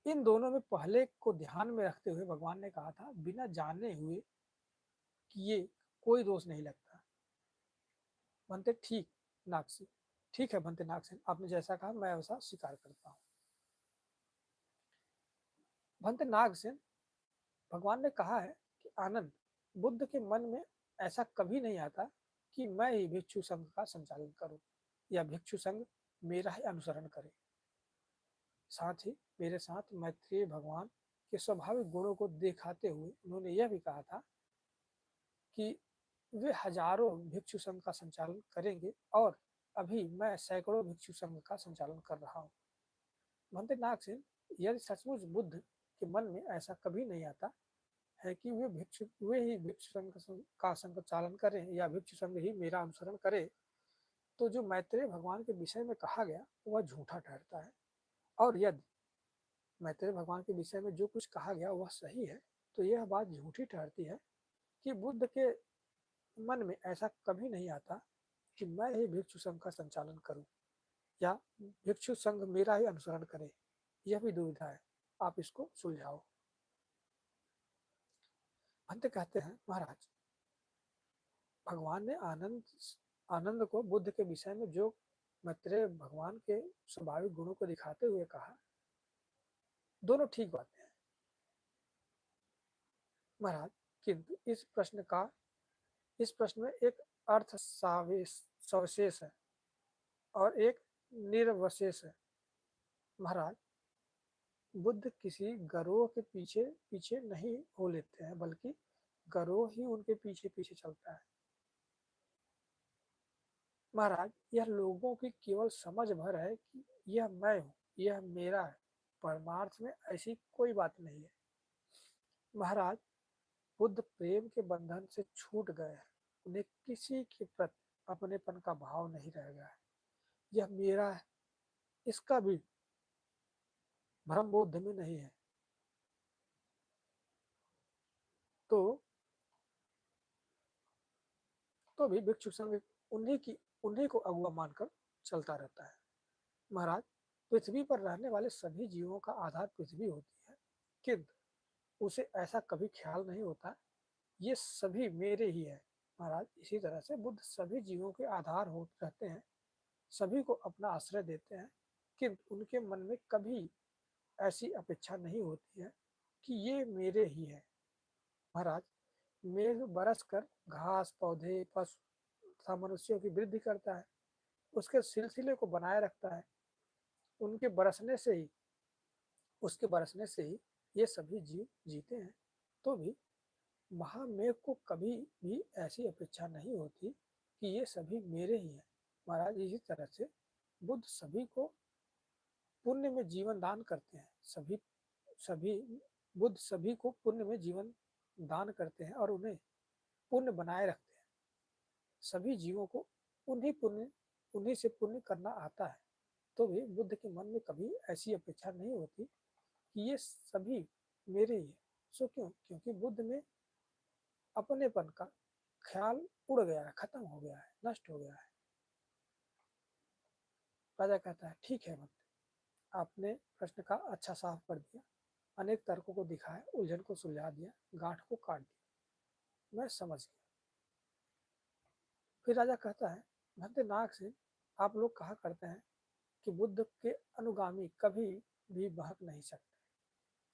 इन दोनों में पहले को ध्यान में रखते हुए भगवान ने कहा था बिना जाने हुए किए कोई दोष नहीं लगता। बनते ठीक नागसेन, ठीक है बनते नागसेन, आपने जैसा कहा मैं वैसा स्वीकार करता हूँ। बनते नागसेन, भगवान ने कहा है कि आनंद, बुद्ध के मन में ऐसा कभी नहीं आता कि मैं ही भिक्षु संघ का संचालन करूं या भिक्षु संघ मेरा ही अनुसरण करे। साथ ही मेरे साथ मैत्रेय भगवान के स्वाभाविक गुणों को दिखाते हुए उन्होंने यह भी कहा था कि वे हजारों भिक्षु संघ का संचालन करेंगे और अभी मैं सैकड़ों भिक्षु संघ का संचालन कर रहा हूँ। भंते नागसेन, यदि सचमुच बुद्ध के मन में ऐसा कभी नहीं आता है कि वे ही भिक्षु संघ का संचालन करें या भिक्षु संघ ही मेरा अनुसरण करे, तो जो मैत्रेय भगवान के विषय में कहा गया वह झूठा ठहरता है। और यदि मैत्रेय भगवान के विषय में जो कुछ कहा गया वह सही है, तो यह बात झूठी ठहरती है कि बुद्ध के मन में ऐसा कभी नहीं आता कि मैं ही भिक्षु संघ का संचालन करूं या भिक्षु संघ मेरा ही अनुसरण करे। यह भी दुविधा है, आप इसको सुलझाओ। अंत कहते हैं महाराज, भगवान ने आनंद आनंद को बुद्ध के विषय में जो मैत्रेय भगवान के स्वाभाविक गुणों को दिखाते हुए कहा, दोनों ठीक बातें हैं महाराज, किंतु इस प्रश्न में एक अर्थ सविशेष है और एक निर्वशेष है। महाराज, बुद्ध किसी गरोह के पीछे पीछे नहीं हो लेते हैं, बल्कि गरोह ही उनके पीछे पीछे चलता है। महाराज, यह लोगों की केवल समझ भर है कि यह मैं हूँ, यह मेरा है। परमार्थ में ऐसी कोई बात नहीं है। महाराज, बुद्ध प्रेम के बंधन से छूट गए हैं, उन्हें किसी के प्रति अपनेपन का भाव नहीं रह गया है। यह मेरा है, इसका भी भ्रम बुद्ध में नहीं है। तो भी भिक्षु संघ उन्हीं को अगुआ मानकर चलता रहता है। महाराज, पृथ्वी पर रहने वाले सभी जीवों का आधार पृथ्वी होती है, किंतु उसे ऐसा कभी ख्याल नहीं होता ये सभी मेरे ही है। महाराज, इसी तरह से बुद्ध सभी जीवों के आधार हो रहते हैं, सभी को अपना आश्रय देते हैं, किंतु उनके मन में कभी ऐसी अपेक्षा नहीं होती है कि ये मेरे ही है। महाराज, मेघ बरस कर घास पौधे पशु तथा मनुष्यों की वृद्धि करता है, उसके सिलसिले को बनाए रखता है। उनके बरसने से ही उसके बरसने से ही ये सभी जीव जीते हैं। तो भी महामेघ को कभी भी ऐसी अपेक्षा नहीं होती कि ये सभी मेरे ही हैं। महाराज, इसी तरह से बुद्ध सभी को पुण्य में जीवन दान करते हैं। सभी बुद्ध सभी को पुण्य में जीवन दान करते हैं और उन्हें पुण्य बनाए रखते हैं। सभी जीवों को उन्हीं से पुण्य करना आता है। तो भी बुद्ध के मन में कभी ऐसी अपेक्षा नहीं होती कि ये सभी मेरे ही है। सो क्यों? क्योंकि बुद्ध में अपनेपन का ख्याल उड़ गया है, खत्म हो गया है, नष्ट हो गया है। राजा कहता है ठीक है मंत्री, आपने प्रश्न का अच्छा साफ कर दिया, अनेक तर्कों को दिखाया, उलझन को सुलझा दिया, गांठ को काट दिया, मैं समझ गया। फिर राजा कहता है भद्र नाग से, आप लोग कहा करते हैं कि बुद्ध के अनुगामी कभी भी बहक नहीं सकते।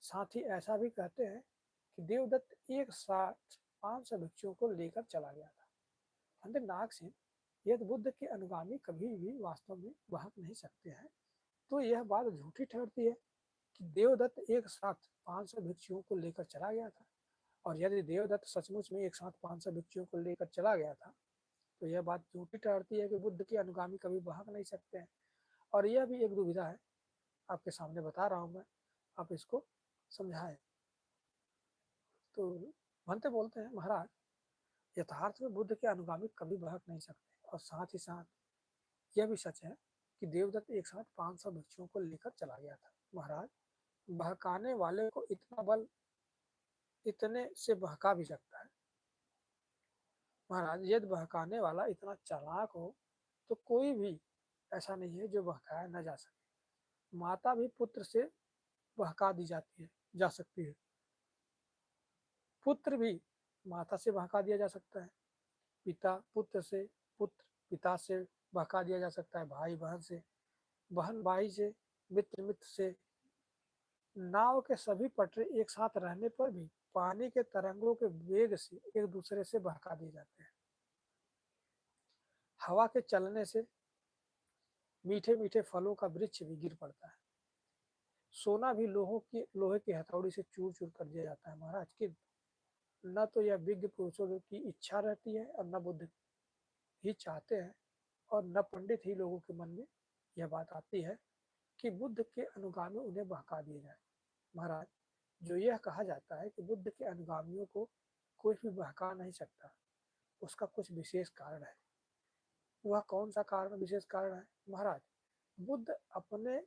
साथ ही ऐसा भी कहते हैं कि देवदत्त एक साथ 500 भिक्षुओं को लेकर चला गया था। भद्र नाग से, यदि बुद्ध के अनुगामी कभी भी वास्तव में बहक नहीं सकते हैं, तो यह बात झूठी ठहरती है कि देवदत्त एक साथ 500 भिक्षुओं को लेकर चला गया था। और यदि देवदत्त सचमुच में एक साथ 500 भिक्षुओं को लेकर चला गया था, तो यह बात झूठी ठहरती है कि बुद्ध के अनुगामी कभी बहक नहीं सकते हैं। और यह भी एक दुविधा है, आपके सामने बता रहा हूं मैं, आप इसको समझाएं। तो भंते बोलते हैं महाराज, यथार्थ में बुद्ध के अनुगामी कभी बहक नहीं सकते, और साथ ही साथ यह भी सच है कि देवदत्त एक साथ 500 भिक्षुओं को लेकर चला गया था। महाराज, बहकाने वाले को इतना बल इतने से बहका भी सकता है। महाराज, यदि बहकाने वाला इतना चालाक हो तो कोई भी ऐसा नहीं है जो बहकाया न जा सके। माता भी पुत्र से बहका दी जाती है, जा सकती है। पुत्र भी माता से बहका दिया जा सकता है। पिता पुत्र से, पुत्र पिता से बहका दिया जा सकता है, भाई बहन से, बहन भाई से, मित्र मित्र से। नाव के सभी पटरे एक साथ रहने पर भी पानी के तरंगों के वेग से एक दूसरे से बहका दिए जाते हैं। हवा के चलने से मीठे मीठे फलों का वृक्ष भी गिर पड़ता है। सोना भी लोहे की हथौड़ी से चूर चूर कर दिया जाता है। महाराज, कि न तो यह विज्ञ पुरुषों की इच्छा रहती है और न बुद्ध ही चाहते हैं, और न पंडित ही लोगों के मन में यह बात आती है कि बुद्ध के अनुगामी उन्हें बहका दिए जाए। महाराज, जो यह कहा जाता है कि बुद्ध के अनुगामियों को कोई भी बहका नहीं सकता, उसका कुछ विशेष कारण है। वह कौन सा कारण, विशेष कारण है? महाराज, बुद्ध अपने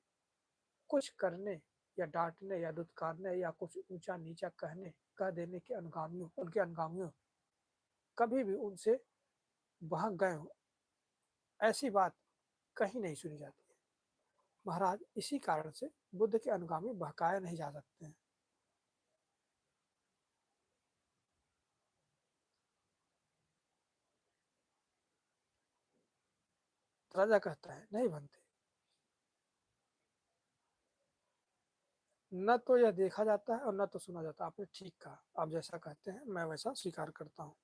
कुछ करने या डांटने या दुत्कारने या कुछ ऊंचा नीचा कहने कह देने के अनुगामियों उनके अनुगामियों कभी भी उनसे बहक गए हो, ऐसी बात कहीं नहीं सुनी जाती है। महाराज, इसी कारण से बुद्ध के अनुगामी बहकाए नहीं जा सकते हैं। राजा कहता है, नहीं बनते। न तो यह देखा जाता है और न तो सुना जाता। आपने ठीक कहा, आप जैसा कहते हैं मैं वैसा स्वीकार करता हूँ।